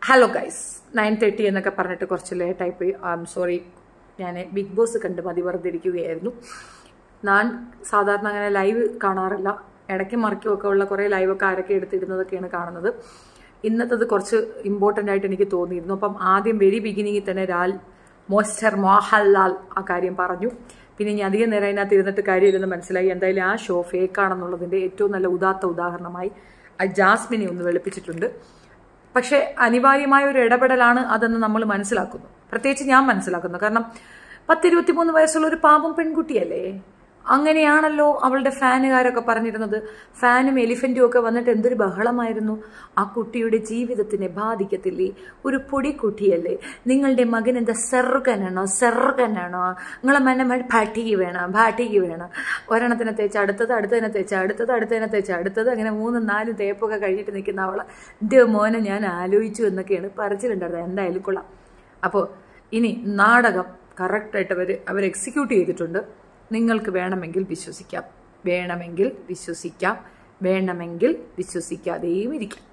Hello guys 9:30 എന്നൊക്കെ പറഞ്ഞിട്ട് കുറച്ച് ലേറ്റായി പോയി. I am sorry. ഞാൻ ബിഗ് ബോസ് കണ്ട് മതിവറുതിരിക്കുകയായിരുന്നു. ഞാൻ സാധാരണ അങ്ങനെ ലൈവ് കാണാറില്ല. ഇടയ്ക്ക് മറിക്കുമൊക്കെ ഉള്ള കുറേ ലൈവൊക്കെ ആരൊക്കെ എടുത്തിടുന്നതൊക്കെയാണ് കാണുന്നത്. ഇന്നത്തത് കുറച്ച് ഇമ്പോർട്ടൻ്റ് ആയിട്ട് എനിക്ക് തോന്നിയിരുന്നു. അപ്പം ആദ്യം വെരി ബിഗിനിങ്ങിൽ തന്നെ മോസ്റ്റർ മോഹൻലാൽ ആ കാര്യം പറഞ്ഞു. പിന്നെ ഇനി അധികം നേരം അതിനകത്ത് ഇരുന്നിട്ട് കാര്യമില്ലെന്ന് മനസ്സിലായി. എന്തായാലും ആ ഷോ ഫേക്കാണെന്നുള്ളതിൻ്റെ ഏറ്റവും നല്ല ഉദാഹരണമായി ജാസ്മിനെ ഒന്ന് വെളുപ്പിച്ചിട്ടുണ്ട്. പക്ഷെ അനിവാര്യമായ ഒരു ഇടപെടലാണ് അതെന്ന് നമ്മൾ മനസ്സിലാക്കുന്നു. പ്രത്യേകിച്ച് ഞാൻ മനസ്സിലാക്കുന്നു. കാരണം 10-23 വയസ്സുള്ള ഒരു പാവം പെൺകുട്ടിയല്ലേ. അങ്ങനെയാണല്ലോ അവളുടെ ഫാനുകാരൊക്കെ പറഞ്ഞിരുന്നത്. ഫാനും എലിഫന്റും ഒക്കെ വന്നിട്ട് എന്തൊരു ബഹളമായിരുന്നു. ആ കുട്ടിയുടെ ജീവിതത്തിനെ ബാധിക്കത്തില്ലേ? ഒരു പൊടിക്കുട്ടിയല്ലേ. നിങ്ങളുടെ മകൻ എന്താ സെറുകനാണോ? നിങ്ങളെ മന്നെ ഭാട്ടിക്ക് വേണം. ഒരെണ്ണത്തിനെ തേച്ച് അടുത്തതിനെ തേച്ച് അടുത്തത് അങ്ങനെ 3-4 തേപ്പൊക്കെ കഴിഞ്ഞിട്ട് നിൽക്കുന്ന അവളെ എൻ്റെ മോനെ ഞാൻ ആലോചിച്ചു എന്നൊക്കെയാണ് പറച്ചിലുണ്ടായിരുന്നത്. എന്തായാലും കൊള്ളാം. അപ്പോൾ ഇനി നാടകം കറക്റ്റായിട്ട് അവർ എക്സിക്യൂട്ട് ചെയ്തിട്ടുണ്ട്. നിങ്ങൾക്ക് വേണമെങ്കിൽ വിശ്വസിക്കാതെയും ഇരിക്കാം.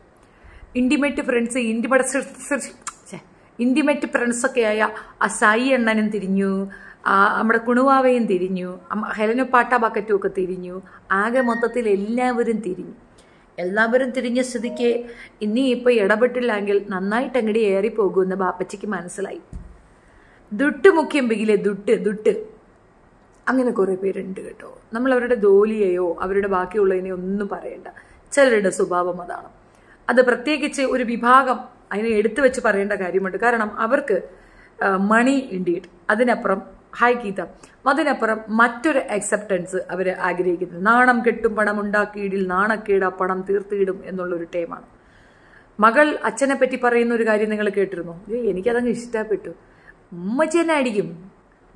ഇന്റിമേറ്റ് ഫ്രണ്ട്സൊക്കെ ആയ ആ സായി അണ്ണനും തിരിഞ്ഞു, നമ്മുടെ കുണുവാവയും തിരിഞ്ഞു, ഹെലനോ പാട്ട ബക്കറ്റും ഒക്കെ തിരിഞ്ഞു. ആകെ മൊത്തത്തിൽ എല്ലാവരും തിരിഞ്ഞ സ്ഥിതിക്ക് ഇനി ഇപ്പോൾ ഇടപെട്ടില്ലെങ്കിൽ നന്നായിട്ട് അങ്ങടി ഏറിപ്പോകുമെന്ന് ബാപ്പച്ചിക്ക് മനസ്സിലായി. ദുട്ട് മുഖ്യം ബിഗിലെ ദുട്ട് അങ്ങനെ കുറേ പേരുണ്ട് കേട്ടോ. നമ്മൾ അവരുടെ ജോലിയെയോ അവരുടെ ബാക്കിയുള്ളതിനെയോ ഒന്നും പറയണ്ട. ചിലരുടെ സ്വഭാവം അതാണ്. അത് പ്രത്യേകിച്ച് ഒരു വിഭാഗം അതിനെ എടുത്തു വെച്ച് പറയേണ്ട കാര്യമുണ്ട്. കാരണം അവർക്ക് മണി ഇൻഡീഡ്, അതിനപ്പുറം ഹായ് ഗീത, അതിനപ്പുറം മറ്റൊരു അക്സെപ്റ്റൻസ് അവർ ആഗ്രഹിക്കുന്നത്. നാണം കെട്ടും പണം ഉണ്ടാക്കിയിടിൽ നാണക്കേട പണം തീർത്തിയിടും എന്നുള്ളൊരു ടൈമാണ്. മകൾ അച്ഛനെ പറ്റി പറയുന്ന ഒരു കാര്യം നിങ്ങൾ കേട്ടിരുന്നു? എനിക്കതങ്ങ് ഇഷ്ടപ്പെട്ടു. ഉമ്മച്ചെന്നെ അടിക്കും,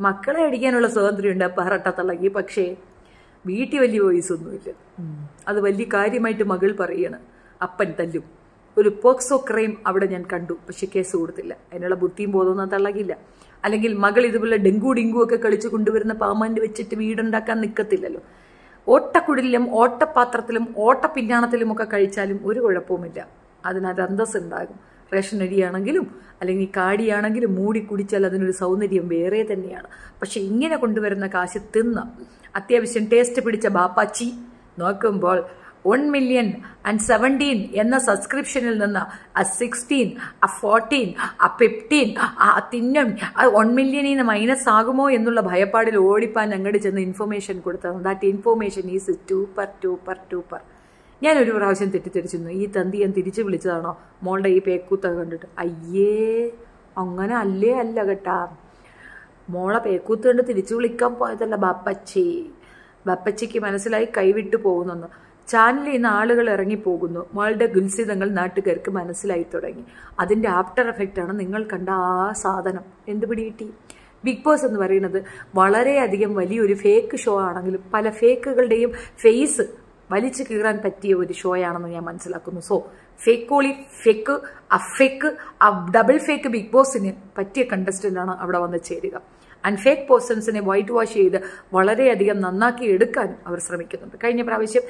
മക്കളെ അടിക്കാനുള്ള സ്വാതന്ത്ര്യമുണ്ട് പറട്ടത്തള്ളക്കി. പക്ഷേ വീട്ടിൽ വലിയ വോയിസൊന്നുമില്ല. അത് വലിയ കാര്യമായിട്ട് മകൾ പറയാണ്. അപ്പൻ തല്ലും. ഒരു പോക്സോ ക്രൈം അവിടെ ഞാൻ കണ്ടു, പക്ഷെ കേസ് കൊടുത്തില്ല. അതിനുള്ള ബുദ്ധിയും ബോധമൊന്നും തള്ളകില്ല. അല്ലെങ്കിൽ മകൾ ഇതുപോലെ ഡെങ്കു ഒക്കെ കളിച്ചു കൊണ്ടുവരുന്ന പാമാൻ്റെ വെച്ചിട്ട് വീടുണ്ടാക്കാൻ നിൽക്കത്തില്ലല്ലോ. ഓട്ടക്കുഴലിലും ഓട്ടപാത്രത്തിലും ഓട്ടപ്പിന്നാണത്തിലും ഒക്കെ കഴിച്ചാലും ഒരു കുഴപ്പവുമില്ല. അതിനകത്ത് അന്തസ്സുണ്ടാകും. റേഷൻ അരിയാണെങ്കിലും അല്ലെങ്കിൽ കാടിയാണെങ്കിലും മൂടി കുടിച്ചാൽ അതിനൊരു സൗന്ദര്യം വേറെ തന്നെയാണ്. പക്ഷെ ഇങ്ങനെ കൊണ്ടുവരുന്ന കാശ് തിന്ന അത്യാവശ്യം ടേസ്റ്റ് പിടിച്ച ബാപ്പാച്ചി നോക്കുമ്പോൾ 1,017,000 എന്ന സബ്സ്ക്രിപ്ഷനിൽ നിന്ന് 16, 14, 15 തിന്നും 1 million മൈനസ് ആകുമോ എന്നുള്ള ഭയപ്പാടിൽ ഓടിപ്പാൻ അങ്ങോട്ട് ചെന്ന് ഇൻഫർമേഷൻ കൊടുത്തത്. ദാറ്റ് ഇൻഫർമേഷൻ ഈസ് ടൂപ്പർ. ഞാനൊരു പ്രാവശ്യം തെറ്റിദ്ധരിച്ചിരുന്നു. ഈ തന്തി ഞാൻ തിരിച്ചു വിളിച്ചതാണോ മോളുടെ ഈ പേക്കൂത്തൊക്കെ കണ്ടിട്ട്? അയ്യേ, അങ്ങനെ അല്ല കേട്ടാ. മോളെ പേക്കൂത്ത് കണ്ട് തിരിച്ചു വിളിക്കാൻ പോയതല്ല ബാപ്പച്ചിക്ക് മനസ്സിലായി കൈവിട്ടു പോകുന്നെന്ന്. ചാനലിൽ നിന്ന് ആളുകൾ ഇറങ്ങിപ്പോകുന്നു. മോളുടെ ഗുൽസിതങ്ങൾ നാട്ടുകാർക്ക് മനസ്സിലായി തുടങ്ങി. അതിൻ്റെ ആഫ്റ്റർ എഫക്റ്റാണ് നിങ്ങൾ കണ്ട ആ സാധനം. എന്ത് പിടികിട്ടി? ബിഗ് ബോസ് എന്ന് പറയുന്നത് വളരെയധികം വലിയൊരു ഫേക്ക് ഷോ ആണെങ്കിലും പല ഫേക്കുകളുടെയും ഫേസ് വലിച്ചു കീറാൻ പറ്റിയ ഒരു ഷോയാണെന്ന് ഞാൻ മനസ്സിലാക്കുന്നു. So fake double fake big ബോസിന് പറ്റിയ കണ്ടസ്റ്റൻ്റാണ് അവിടെ വന്ന് ചേരുക. ആൻഡ് ഫേക്ക് പേഴ്സൺസിനെ വൈറ്റ് വാഷ് ചെയ്ത് വളരെയധികം നന്നാക്കി എടുക്കാനും അവർ ശ്രമിക്കുന്നുണ്ട്. കഴിഞ്ഞ പ്രാവശ്യം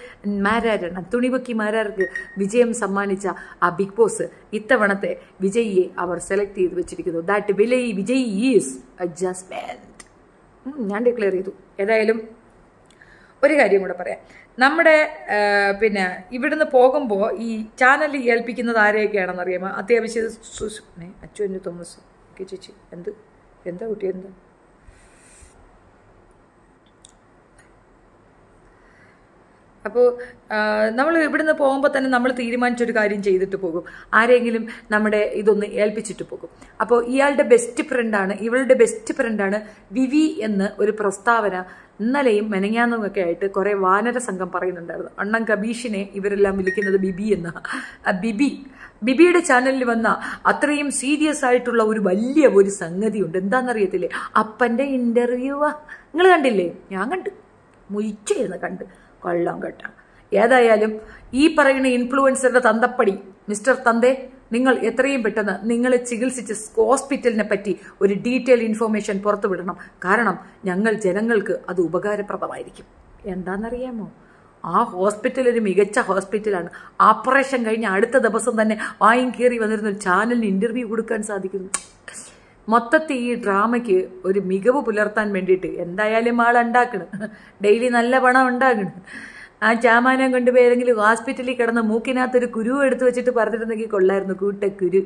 തുണിപൊക്കി മാരാർക്ക് വിജയം സമ്മാനിച്ച ആ ബിഗ് ബോസ് ഇത്തവണത്തെ വിജയിയെ അവർ സെലക്ട് ചെയ്ത് വെച്ചിരിക്കുന്നു. That Vijay is adjustment. ഞാൻ ഡിക്ലെയർ ചെയ്തു. ഏതായാലും ഒരു കാര്യം കൂടെ പറയാം. നമ്മുടെ ഇവിടുന്ന് പോകുമ്പോൾ ഈ ചാനലിൽ ഏൽപ്പിക്കുന്നത് ആരെയൊക്കെയാണെന്ന് അറിയാമോ? അത്യാവശ്യം അച്ചു തോമസ് ചേച്ചി എന്താ കുട്ടി എന്താ അപ്പോൾ നമ്മൾ ഇവിടുന്ന് പോകുമ്പോൾ തന്നെ നമ്മൾ തീരുമാനിച്ചൊരു കാര്യം ചെയ്തിട്ട് പോകും. ആരെങ്കിലും നമ്മുടെ ഇതൊന്ന് ഏൽപ്പിച്ചിട്ട് പോകും. അപ്പോൾ ഇവളുടെ ബെസ്റ്റ് ഫ്രണ്ടാണ് വിവി എന്ന് ഒരു പ്രസ്താവന ഇന്നലെയും മെനങ്ങാന്നുമൊക്കെ ആയിട്ട് കുറേ വാനര സംഘം പറയുന്നുണ്ടായിരുന്നു. അണ്ണൻ കബീഷിനെ ഇവരെല്ലാം വിളിക്കുന്നത് ബിബി എന്ന. ബിബിയുടെ ചാനലിൽ വന്ന അത്രയും സീരിയസ് ആയിട്ടുള്ള ഒരു സംഗതിയുണ്ട്. എന്താണെന്നറിയത്തില്ലേ? അപ്പൻ്റെ ഇന്റർവ്യൂവാ. നിങ്ങൾ കണ്ടില്ലേ? ഞാൻ കണ്ട് മുയിച്ചിരുന്ന് കണ്ട് കൊള്ളാം കേട്ടാ. ഏതായാലും ഈ പറയുന്ന ഇൻഫ്ലുവൻസറുടെ തന്തപ്പടി മിസ്റ്റർ തന്തേ, നിങ്ങൾ എത്രയും പെട്ടെന്ന് നിങ്ങളെ ചികിത്സിച്ച് ഹോസ്പിറ്റലിനെ പറ്റി ഒരു ഡീറ്റെയിൽ ഇൻഫർമേഷൻ പുറത്തുവിടണം. കാരണം ജനങ്ങൾക്ക് അത് ഉപകാരപ്രദമായിരിക്കും. എന്താണെന്നറിയാമോ? ആ ഹോസ്പിറ്റൽ ഒരു മികച്ച ഹോസ്പിറ്റലാണ്. ഓപ്പറേഷൻ കഴിഞ്ഞ് അടുത്ത ദിവസം തന്നെ വായും കയറി വന്നിരുന്ന ഒരു ചാനലിന് ഇന്റർവ്യൂ കൊടുക്കാൻ സാധിക്കുന്നു. മൊത്തത്തിൽ ഈ ഡ്രാമയ്ക്ക് ഒരു മികവ് പുലർത്താൻ വേണ്ടിയിട്ട് എന്തായാലും ആളുണ്ടാക്കണം, ഡെയിലി നല്ല പണം ഉണ്ടാക്കണം. ആ ചാമാനം കൊണ്ടുപോയി ഏതെങ്കിലും ഹോസ്പിറ്റലിൽ കിടന്ന് മൂക്കിനകത്തൊരു കുരു എടുത്ത് വെച്ചിട്ട് പറഞ്ഞിരുന്നെങ്കിൽ കൊള്ളായിരുന്നു, കൂട്ടക്കുരു.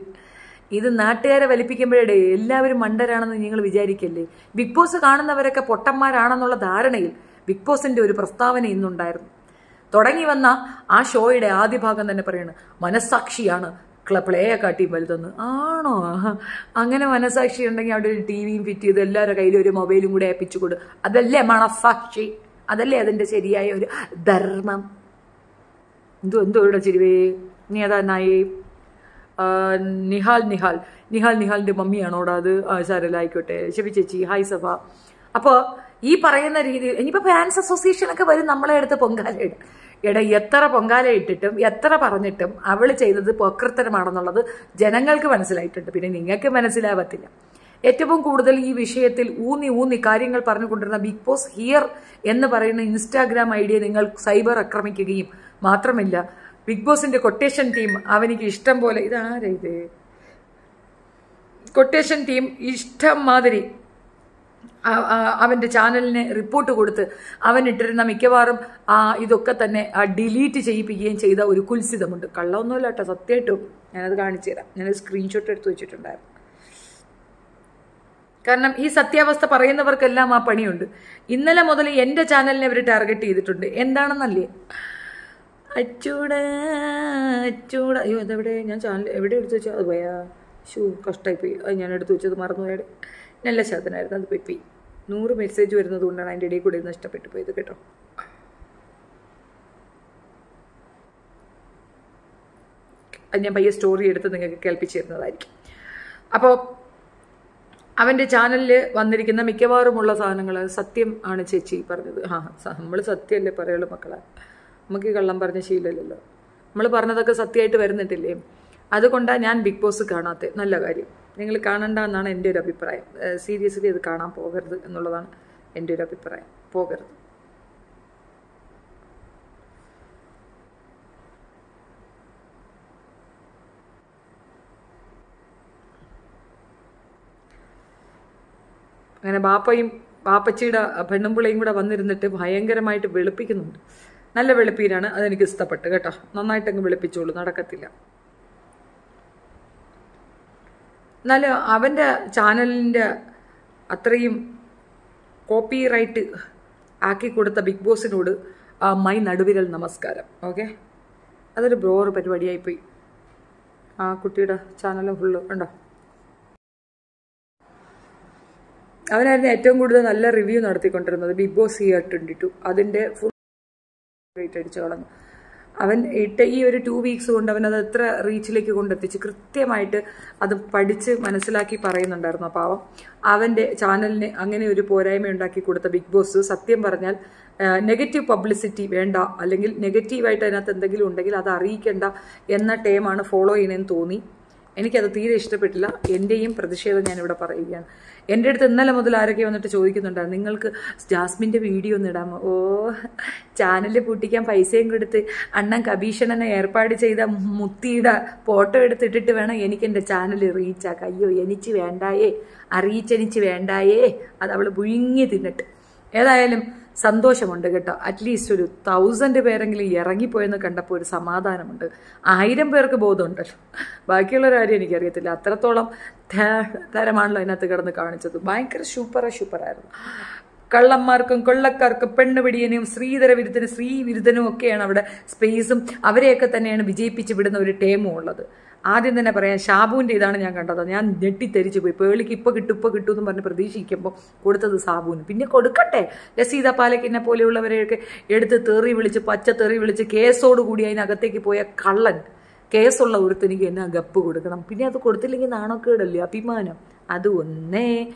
ഇത് നാട്ടുകാരെ വലിപ്പിക്കുമ്പോഴേ എല്ലാവരും മണ്ടരാണെന്ന് നിങ്ങൾ വിചാരിക്കല്ലേ. ബിഗ് ബോസ് കാണുന്നവരൊക്കെ പൊട്ടന്മാരാണെന്നുള്ള ധാരണയിൽ ബിഗ് ബോസിന്റെ ഒരു പ്രസ്താവന ഇന്നുണ്ടായിരുന്നു. തുടങ്ങി വന്ന ആ ഷോയുടെ ആദ്യ ഭാഗം തന്നെ പറയണം, മനസ്സാക്ഷിയാണ് പ്ലേയെ കാട്ടിയും വലുതെന്ന്. ആണോ? അങ്ങനെ മനസ്സാക്ഷി ഉണ്ടെങ്കിൽ അവിടെ ഒരു ടിവിയും ഫിറ്റ് ചെയ്ത് എല്ലാവരുടെ കയ്യിലും ഒരു മൊബൈലും കൂടെ ഏൽപ്പിച്ചു കൊടു. അതല്ലേ മനസ്സാക്ഷി? അതല്ലേ അതിന്റെ ശരിയായ ഒരു ധർമ്മം? എന്തോ ഇവിടെ ചിരിവേ. നീ അതാ നായി നിഹാലിന്റെ മമ്മിയാണോടാ അത്? സാരല്ല, ആയിക്കോട്ടെ. ശബി ചേച്ചി ഹായ് സഭ. അപ്പോൾ ഈ പറയുന്ന രീതിയിൽ ഇനിയിപ്പോൾ ഫാൻസ് അസോസിയേഷനൊക്കെ വരും നമ്മളെ അടുത്ത് പൊങ്കാലയിടും. എത്ര പൊങ്കാല ഇട്ടിട്ടും എത്ര പറഞ്ഞിട്ടും അവൾ ചെയ്തത് പൊക്കൃത്തരമാണെന്നുള്ളത് ജനങ്ങൾക്ക് മനസ്സിലായിട്ടുണ്ട്. പിന്നെ നിങ്ങൾക്ക് മനസ്സിലാവത്തില്ല. ഏറ്റവും കൂടുതൽ ഈ വിഷയത്തിൽ ഊന്നി കാര്യങ്ങൾ പറഞ്ഞുകൊണ്ടിരുന്ന ബിഗ് ബോസ് ഹിയർ എന്ന് പറയുന്ന ഇൻസ്റ്റാഗ്രാം ഐഡിയ നിങ്ങൾ സൈബർ ആക്രമിക്കുകയും മാത്രമല്ല, ബിഗ് ബോസിന്റെ കൊട്ടേഷൻ ടീം അവനിക്ക് ഇഷ്ടം പോലെ, ഇതാരാ ഇത്, കൊട്ടേഷൻ ടീം ഇഷ്ടം മാതിരി അവന്റെ ചാനലിന് റിപ്പോർട്ട് കൊടുത്ത് അവനിട്ടിരുന്ന മിക്കവാറും ഇതൊക്കെ തന്നെ ഡിലീറ്റ് ചെയ്യിപ്പിക്കുകയും ചെയ്ത ഒരു കുൽസിതമുണ്ട്. കള്ളമൊന്നുമല്ല കേട്ടോ, സത്യമായിട്ടും ഞാനത് കാണിച്ചു തരാം. ഞാനത് സ്ക്രീൻഷോട്ട് എടുത്ത് വെച്ചിട്ടുണ്ടായിരുന്നു. കാരണം ഈ സത്യാവസ്ഥ പറയുന്നവർക്കെല്ലാം ആ പണിയുണ്ട്. ഇന്നലെ മുതൽ എൻ്റെ ചാനലിനെ അവർ ടാർഗറ്റ് ചെയ്തിട്ടുണ്ട്. എന്താണെന്നല്ലേ, അച്ചൂട അയ്യോ അതെവിടെ, ഞാൻ ചാനൽ എവിടെ എടുത്തു വെച്ചാൽ അത് പോയാ കഷ്ടമായിപ്പോയി. അത് ഞാൻ എടുത്തു വെച്ചത് മറന്നുപോയത്. നല്ല ശാതനായിരുന്നു, അത് പോയി 100 മെസ്സേജ് വരുന്നത് കൊണ്ടാണ് അതിൻ്റെ ഇടയിൽ കൂടെ നഷ്ടപ്പെട്ടു പോയത് കേട്ടോ. അത് ഞാൻ പയ്യെ സ്റ്റോറി എടുത്ത് നിങ്ങൾക്ക് കേൾപ്പിച്ചു തരുന്നതായിരിക്കും. അപ്പോൾ അവൻ്റെ ചാനലിൽ വന്നിരിക്കുന്ന മിക്കവാറുമുള്ള സാധനങ്ങൾ സത്യം ആണ് ചേച്ചി പറഞ്ഞത്. നമ്മൾ സത്യമല്ലേ പറയുള്ളൂ മക്കളെ, നമുക്ക് കള്ളം പറഞ്ഞ ശീലമല്ലല്ലോ. നമ്മൾ പറഞ്ഞതൊക്കെ സത്യമായിട്ട് വരുന്നിട്ടില്ലേ? അതുകൊണ്ടാണ് ഞാൻ ബിഗ് ബോസ് കാണാത്തത്. നല്ല കാര്യം, നിങ്ങൾ കാണണ്ട എന്നാണ് എൻ്റെ ഒരു അഭിപ്രായം. സീരിയസ്ലി ഇത് കാണാൻ പോകരുത് എന്നുള്ളതാണ് എൻ്റെ ഒരു അഭിപ്രായം. പോകരുത്. അങ്ങനെ ബാപ്പച്ചിയുടെ പെണ്ണുമ്പിളയും കൂടെ വന്നിരുന്നിട്ട് ഭയങ്കരമായിട്ട് വെളുപ്പിക്കുന്നുണ്ട്. നല്ല വെളുപ്പീരാണ്, അതെനിക്ക് ഇഷ്ടപ്പെട്ടു കേട്ടോ. നന്നായിട്ടങ്ങ് വെളുപ്പിച്ചോളൂ, നടക്കത്തില്ല. എന്നാലും അവൻ്റെ ചാനലിൻ്റെ അത്രയും കോപ്പി റൈറ്റ് ആക്കി കൊടുത്ത ബിഗ് ബോസിനോട് മൈ നടുവിരൽ നമസ്കാരം. ഓക്കെ, അതൊരു ബ്രോർ പരിപാടിയായിപ്പോയി. ആ കുട്ടിയുടെ ചാനലും ഫുള്ള് ഉണ്ടോ. അവനായിരുന്നു ഏറ്റവും കൂടുതൽ നല്ല റിവ്യൂ നടത്തിക്കൊണ്ടിരുന്നത് ബിഗ് ബോസ് ഇയർ 22. അതിൻ്റെ ഫുൾ റേറ്റ് അടിച്ചു കളഞ്ഞു. അവൻ ഇട്ട ഈ ഒരു 2 വീക്സ് കൊണ്ട് അവനത് എത്ര റീച്ചിലേക്ക് കൊണ്ടെത്തിച്ച് കൃത്യമായിട്ട് അത് പഠിച്ച് മനസ്സിലാക്കി പറയുന്നുണ്ടായിരുന്നു. പാവം അവൻ്റെ ചാനലിന് അങ്ങനെ ഒരു പോരായ്മ ഉണ്ടാക്കി കൊടുത്ത ബിഗ് ബോസ് സത്യം പറഞ്ഞാൽ നെഗറ്റീവ് പബ്ലിസിറ്റി വേണ്ട, അല്ലെങ്കിൽ നെഗറ്റീവായിട്ട് അതിനകത്ത് എന്തെങ്കിലും ഉണ്ടെങ്കിൽ അത് അറിയിക്കേണ്ട എന്ന ടേമാണ് ഫോളോ ചെയ്യണമെന്ന് തോന്നി. എനിക്കത് തീരെ ഇഷ്ടപ്പെട്ടില്ല. എൻ്റെയും പ്രതിഷേധം ഞാനിവിടെ പറയുകയാണ്. എൻ്റെ അടുത്ത് ഇന്നലെ മുതൽ ആരൊക്കെ വന്നിട്ട് ചോദിക്കുന്നുണ്ടായിരുന്നു, നിങ്ങൾക്ക് ജാസ്മിൻ്റെ വീഡിയോ ഒന്ന് ഇടാമോ? ഓ, ചാനൽ പൂട്ടിക്കാൻ പൈസയും കൊടുത്ത് അണ്ണൻ കബീഷണനെ ഏർപ്പാട് ചെയ്ത മുത്തിയുടെ ഫോട്ടോ എടുത്തിട്ടിട്ട് വേണം എനിക്ക് എൻ്റെ ചാനൽ റീച്ചാക്കാം. അയ്യോ, എനിക്ക് വേണ്ടായേ, അറിയിച്ചെനിച്ച് വേണ്ടായേ, അത് അവൾ പുഴുങ്ങി തിന്നിട്ട്. ഏതായാലും സന്തോഷമുണ്ട് കേട്ടോ. അറ്റ്ലീസ്റ്റ് ഒരു 1000 പേരെങ്കിലും ഇറങ്ങിപ്പോയെന്ന് കണ്ടപ്പോൾ ഒരു സമാധാനമുണ്ട്. 1000 പേർക്ക് ബോധമുണ്ടല്ലോ. ബാക്കിയുള്ള കാര്യം എനിക്കറിയത്തില്ല. അത്രത്തോളം തരമാണല്ലോ അതിനകത്ത് കിടന്ന് കാണിച്ചത്. ഭയങ്കര സൂപ്പറായിരുന്നു. കള്ളന്മാർക്കും കൊള്ളക്കാർക്കും പെണ്ണുപിടിയനും ശ്രീവിരുദ്ധനും ഒക്കെയാണ് അവിടെ സ്പേസും. അവരെയൊക്കെ തന്നെയാണ് വിജയിപ്പിച്ച് വിടുന്ന ഒരു ടേമും ഉള്ളത്. ആദ്യം തന്നെ പറയാം, ഷാബുവിൻ്റെ ഇതാണ് ഞാൻ കണ്ടത്. ഞാൻ ഞെട്ടിത്തെരിച്ചു പോയി. പേളിക്ക് ഇപ്പം കിട്ടും എന്ന് പറഞ്ഞ് പ്രതീക്ഷിക്കുമ്പോൾ കൊടുത്തത് സാബുവിന്. പിന്നെ കൊടുക്കട്ടെ, ലസീത പാലക്കിനെ പോലെയുള്ളവരെയൊക്കെ എടുത്ത് പച്ച തെറി വിളിച്ച് കേസോട് കൂടി അതിനകത്തേക്ക് പോയ കള്ളൻ, കേസുള്ള ഒരുത്തനിക്ക് എന്നാ ഗപ്പ് കൊടുക്കണം. പിന്നെ അത് കൊടുത്തില്ലെങ്കിൽ നാണക്കേടല്ലേ, അഭിമാനം. അത് ഒന്നേ.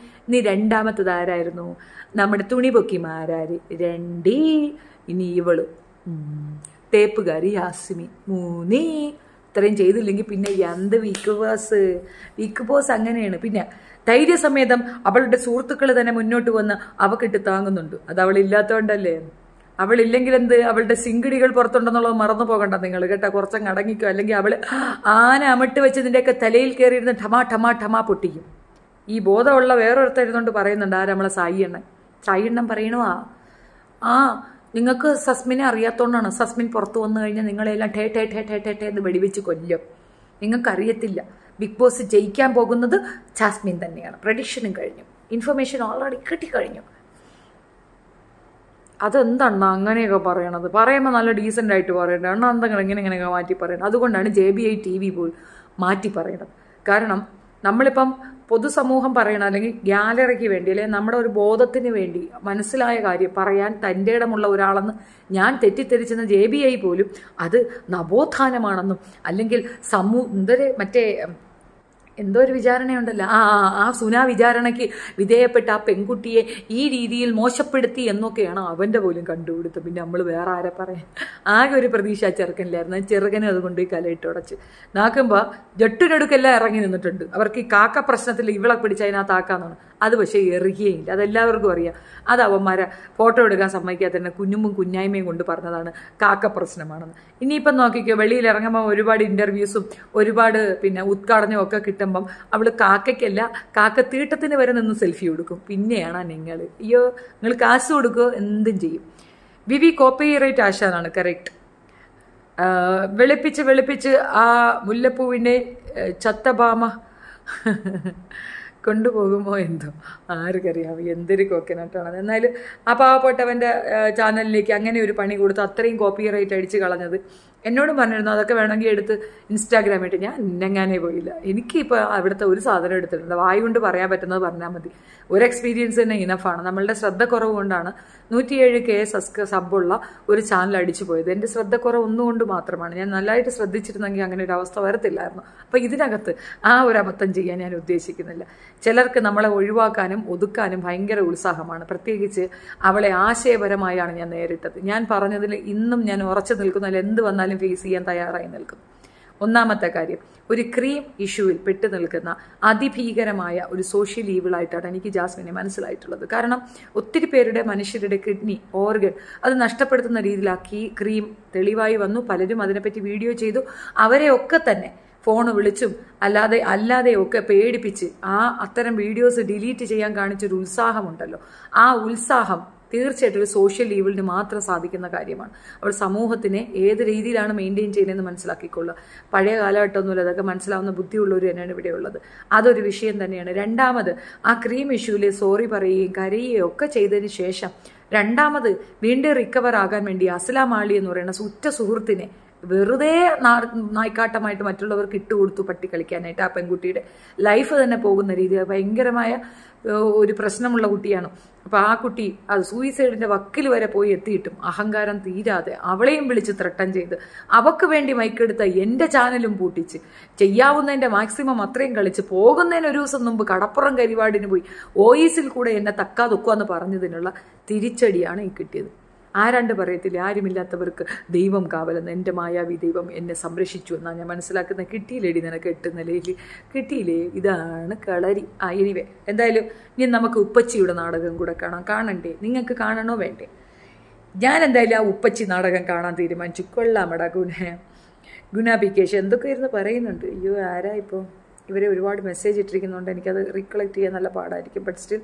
ഇനി രണ്ടാമത്തത് ആരായിരുന്നു? നമ്മുടെ തുണി പൊക്കിമാരാര് 2. ഇനി ഇവള് തേപ്പുകാരി യാസ്മി 3. ഇത്രയും ചെയ്തില്ലെങ്കിൽ പിന്നെ എന്ത് ബിഗ് ബോസ് അങ്ങനെയാണ്. പിന്നെ ധൈര്യസമേതം അവളുടെ സുഹൃത്തുക്കൾ തന്നെ മുന്നോട്ട് വന്ന് അവക്കിട്ട് താങ്ങുന്നുണ്ട്. അത് അവളില്ലാത്തതുകൊണ്ടല്ലേ. അവളില്ലെങ്കിൽ എന്ത്, അവളുടെ സിങ്കിടികൾ പുറത്തുണ്ടെന്നുള്ളത് മറന്നു പോകണ്ട നിങ്ങൾ കേട്ടോ. കുറച്ചങ്ങ് അടങ്ങിക്കോ, അല്ലെങ്കിൽ അവൾ ആന അമിട്ട് വെച്ച് ഇതിൻ്റെയൊക്കെ തലയിൽ കയറിയിരുന്ന് ഠമാ ഠമാ ഠമാ പൊട്ടിക്കും. ഈ ബോധമുള്ള വേറൊരുത്തരുന്നുകൊണ്ട് പറയുന്നുണ്ട്, ആരാ നമ്മളെ സായി എണ്ണൻ പറയണവാ, നിങ്ങൾക്ക് സസ്മിനെ അറിയാത്തോണ്ടാണ്. സസ്മിൻ പുറത്തു വന്നു കഴിഞ്ഞാൽ നിങ്ങളെല്ലാം ടേ ടേ ടേ ടേ ടേ ടേ എന്ന് വെടിവെച്ച് കൊല്ലും. നിങ്ങൾക്കറിയത്തില്ല, ബിഗ് ബോസ് ജയിക്കാൻ പോകുന്നത് ജാസ്മിൻ തന്നെയാണ്. പ്രഡിക്ഷനും കഴിഞ്ഞു, ഇൻഫർമേഷൻ ഓൾറെഡി കിട്ടിക്കഴിഞ്ഞു. അതെന്താണ് അങ്ങനെയൊക്കെ പറയണത്? പറയുമ്പോൾ നല്ല ഡീസൻ്റ് ആയിട്ട് പറയണ്ടേ, എന്തെങ്കിലും ഇങ്ങനെയൊക്കെ മാറ്റി പറയണം. അതുകൊണ്ടാണ് JBI TV പോലും മാറ്റി പറയണത്. കാരണം നമ്മളിപ്പം പൊതുസമൂഹം പറയണം, അല്ലെങ്കിൽ ഗ്യാലറിക്ക് വേണ്ടി, അല്ലെങ്കിൽ നമ്മുടെ ഒരു ബോധത്തിന് വേണ്ടി മനസ്സിലായ കാര്യം പറയാൻ തൻ്റെ ഇടമുള്ള ഒരാളെന്ന് ഞാൻ തെറ്റിദ്ധരിച്ചെന്ന JBI പോലും അത് നവോത്ഥാനമാണെന്നും, അല്ലെങ്കിൽ എന്തോ ഒരു വിചാരണയുണ്ടല്ലോ, ആ സുനാ വിചാരണയ്ക്ക് വിധേയപ്പെട്ട ആ പെൺകുട്ടിയെ ഈ രീതിയിൽ മോശപ്പെടുത്തി എന്നൊക്കെയാണ് അവൻ്റെ പോലും കണ്ടുപിടുത്തം. പിന്നെ നമ്മൾ വേറെ ആരെ പറയാൻ? ആകെ ഒരു പ്രതീക്ഷ ചെറുക്കനിലായിരുന്നു. ചെറുക്കനെ അതുകൊണ്ട് ഈ കലയിട്ട് ഉടച്ച് നാക്കുമ്പോൾ ജട്ടിനടുക്കെല്ലാം ഇറങ്ങി നിന്നിട്ടുണ്ട്. അവർക്ക് ഈ കാക്ക പ്രശ്നത്തിൽ ഇവളെ പിടിച്ചതിനകത്ത് ആക്കാന്നാണ്. അത് പക്ഷേ എറിയുകയില്ല, അതെല്ലാവർക്കും അറിയാം. അത് അവന്മാരെ ഫോട്ടോ എടുക്കാൻ സമ്മതിക്കാത്ത തന്നെ കുഞ്ഞുമ്പും കുഞ്ഞായ്മയും കൊണ്ട് പറഞ്ഞതാണ് കാക്ക പ്രശ്നമാണെന്ന്. ഇനിയിപ്പം നോക്കിക്കോ, വെളിയിൽ ഇറങ്ങുമ്പോൾ ഒരുപാട് ഇൻ്റർവ്യൂസും ഒരുപാട് ഉദ്ഘാടനവും ഒക്കെ കിട്ടുമ്പം അവൾ കാക്കയ്ക്കല്ല, കാക്ക തീട്ടത്തിന് വരെ നിന്ന് സെൽഫി കൊടുക്കും. പിന്നെയാണ് നിങ്ങൾ, അയ്യോ നിങ്ങൾ കാശ് കൊടുക്കുമോ, എന്തും ചെയ്യും. വിവി കോപ്പിറൈറ്റ് ആശാനാണ്, കറക്റ്റ്. വെളുപ്പിച്ച് ആ മുല്ലപ്പൂവിനെ ചത്തഭാമ കൊണ്ടുപോകുമോ എന്തോ, ആർക്കറിയാം. എന്തൊരു കോക്കനട്ടാണ്. എന്നാലും ആ പാവപ്പെട്ടവൻ്റെ ചാനലിലേക്ക് അങ്ങനെ ഒരു പണി കൊടുത്ത് അത്രയും കോപ്പിറൈറ്റ് അടിച്ച് കളഞ്ഞത് എന്നോടും പറഞ്ഞിരുന്നു. അതൊക്കെ വേണമെങ്കിൽ എടുത്ത് ഇൻസ്റ്റാഗ്രാമിട്ട്. ഞാൻ ഇന്നെങ്ങാനേ പോയില്ല. എനിക്കിപ്പോൾ അവിടുത്തെ ഒരു സാധനം എടുത്തിട്ടുണ്ട്. വായി കൊണ്ട് പറയാൻ പറഞ്ഞാൽ മതി. ഒരു എക്സ്പീരിയൻസ് തന്നെ ഇനഫാണ്. നമ്മളുടെ ശ്രദ്ധക്കുറവ് കൊണ്ടാണ് 107K സബ്ബുള്ള ഒരു ചാനൽ അടിച്ചു പോയത്. എൻ്റെ ശ്രദ്ധക്കുറവ് ഒന്നുകൊണ്ട് മാത്രമാണ്. ഞാൻ നല്ലതായിട്ട് ശ്രദ്ധിച്ചിരുന്നെങ്കിൽ അങ്ങനെ ഒരു അവസ്ഥ വരത്തില്ലായിരുന്നു. അപ്പോൾ ഇതിനകത്ത് ആ ഒരു അബദ്ധം ചെയ്യാൻ ഞാൻ ഉദ്ദേശിക്കുന്നില്ല. ചിലർക്ക് നമ്മളെ ഒഴിവാക്കാനും ഒതുക്കാനും ഭയങ്കര ഉത്സാഹമാണ്. പ്രത്യേകിച്ച് അവളെ ആശയപരമായാണ് ഞാൻ നേരിട്ടത്. ഞാൻ പറഞ്ഞതിൽ ഇന്നും ഞാൻ ഉറച്ചു നിൽക്കുന്നു. അതിൽ എന്ത് വന്നാലും ഫേസ് ചെയ്യാൻ തയ്യാറായി നിൽക്കും. ഒന്നാമത്തെ കാര്യം, ഒരു ക്രീം ഇഷ്യൂവിൽ പെട്ടു നിൽക്കുന്ന അതിഭീകരമായ ഒരു സോഷ്യൽ ഈവിളായിട്ടാണ് എനിക്ക് ജാസ്മിനെ മനസ്സിലായിട്ടുള്ളത്. കാരണം ഒത്തിരി പേരുടെ മനുഷ്യരുടെ കിഡ്നി, ഓർഗൻ അത് നഷ്ടപ്പെടുത്തുന്ന രീതിയിലാക്കി ക്രീം തെളിവായി വന്നു. പലരും അതിനെപ്പറ്റി വീഡിയോ ചെയ്തു. അവരെയൊക്കെ തന്നെ ഫോൺ വിളിച്ചും അല്ലാതെയൊക്കെ പേടിപ്പിച്ച് അത്തരം വീഡിയോസ് ഡിലീറ്റ് ചെയ്യാൻ കാണിച്ചൊരു ഉത്സാഹമുണ്ടല്ലോ, ആ ഉത്സാഹം തീർച്ചയായിട്ടും ഒരു സോഷ്യൽ ഈവിളിന് മാത്രം സാധിക്കുന്ന കാര്യമാണ്. അവൾ സമൂഹത്തിനെ ഏത് രീതിയിലാണ് മെയിൻറ്റെയിൻ ചെയ്യുന്നതെന്ന് മനസ്സിലാക്കിക്കൊള്ളുക. പഴയ കാലഘട്ടമൊന്നുമില്ല, അതൊക്കെ മനസ്സിലാവുന്ന ബുദ്ധിയുള്ളവർ തന്നെയാണ് ഇവിടെ ഉള്ളത്. അതൊരു വിഷയം തന്നെയാണ്. രണ്ടാമത്, ആ ക്രീം ഇഷ്യൂവിൽ സോറി പറയുകയും കരയുകയും ഒക്കെ ചെയ്തതിന് ശേഷം രണ്ടാമത് വീണ്ടും റിക്കവർ ആകാൻ വേണ്ടി അസ്ലാം ആളി എന്ന് പറയുന്ന ഉറ്റ സുഹൃത്തിനെ വെറുതെ നായ്ക്കാട്ടമായിട്ട് മറ്റുള്ളവർക്ക് ഇട്ടുകൊടുത്തു പട്ടി കളിക്കാനായിട്ട്. ആ പെൺകുട്ടിയുടെ ലൈഫ് തന്നെ പോകുന്ന രീതി ഭയങ്കരമായ ഒരു പ്രശ്നമുള്ള കുട്ടിയാണ്. അപ്പോൾ ആ കുട്ടി അത് സൂയിസൈഡിൻ്റെ വക്കിൽ വരെ പോയി എത്തിയിട്ടും അഹങ്കാരം തീരാതെ അവളെയും വിളിച്ച് ത്രട്ടൻ ചെയ്ത് അവക്ക് വേണ്ടി മൈക്കെടുത്ത എൻ്റെ ചാനലും പൂട്ടിച്ച് ചെയ്യാവുന്നതിൻ്റെ മാക്സിമം അത്രയും കളിച്ച് പോകുന്നതിന് ഒരു ദിവസം മുമ്പ് കടപ്പുറം കരിവാടിന് പോയി ഓയിസിൽ കൂടെ എന്നെ തക്കാതൊക്കുവെന്ന് പറഞ്ഞതിനുള്ള തിരിച്ചടിയാണ് ഈ കിട്ടിയത്. ആരാണ്ട് പറയത്തില്ലേ, ആരുമില്ലാത്തവർക്ക് ദൈവം കാവലെന്ന്. എൻ്റെ മായാവി ദൈവം എന്നെ സംരക്ഷിച്ചു എന്നാണ് ഞാൻ മനസ്സിലാക്കുന്നത്. കിട്ടിയില്ലേടി നിനക്ക് 8 നിലയിൽ, കിട്ടിയില്ലേ? ഇതാണ് കളരി. എനിവേ, എന്തായാലും ഇനി നമുക്ക് ഉപ്പച്ചിയുടെ നാടകം കൂടെ കാണണ്ടേ? നിങ്ങൾക്ക് കാണണോ വേണ്ടേ? ഞാൻ എന്തായാലും ആ ഉപ്പച്ചി നാടകം കാണാൻ തീരുമാനിച്ചു. കൊള്ളാമടാ ഗുണാഭിക്കേഷ് എന്തൊക്കെയായിരുന്നു പറയുന്നുണ്ട്. അയ്യോ ആരാ ഇപ്പോൾ ഇവരെ ഒരുപാട് മെസ്സേജ് ഇട്ടിരിക്കുന്നുണ്ട്. എനിക്കത് റീകളക്ട് ചെയ്യാൻ നല്ല പാടായിരിക്കും. But still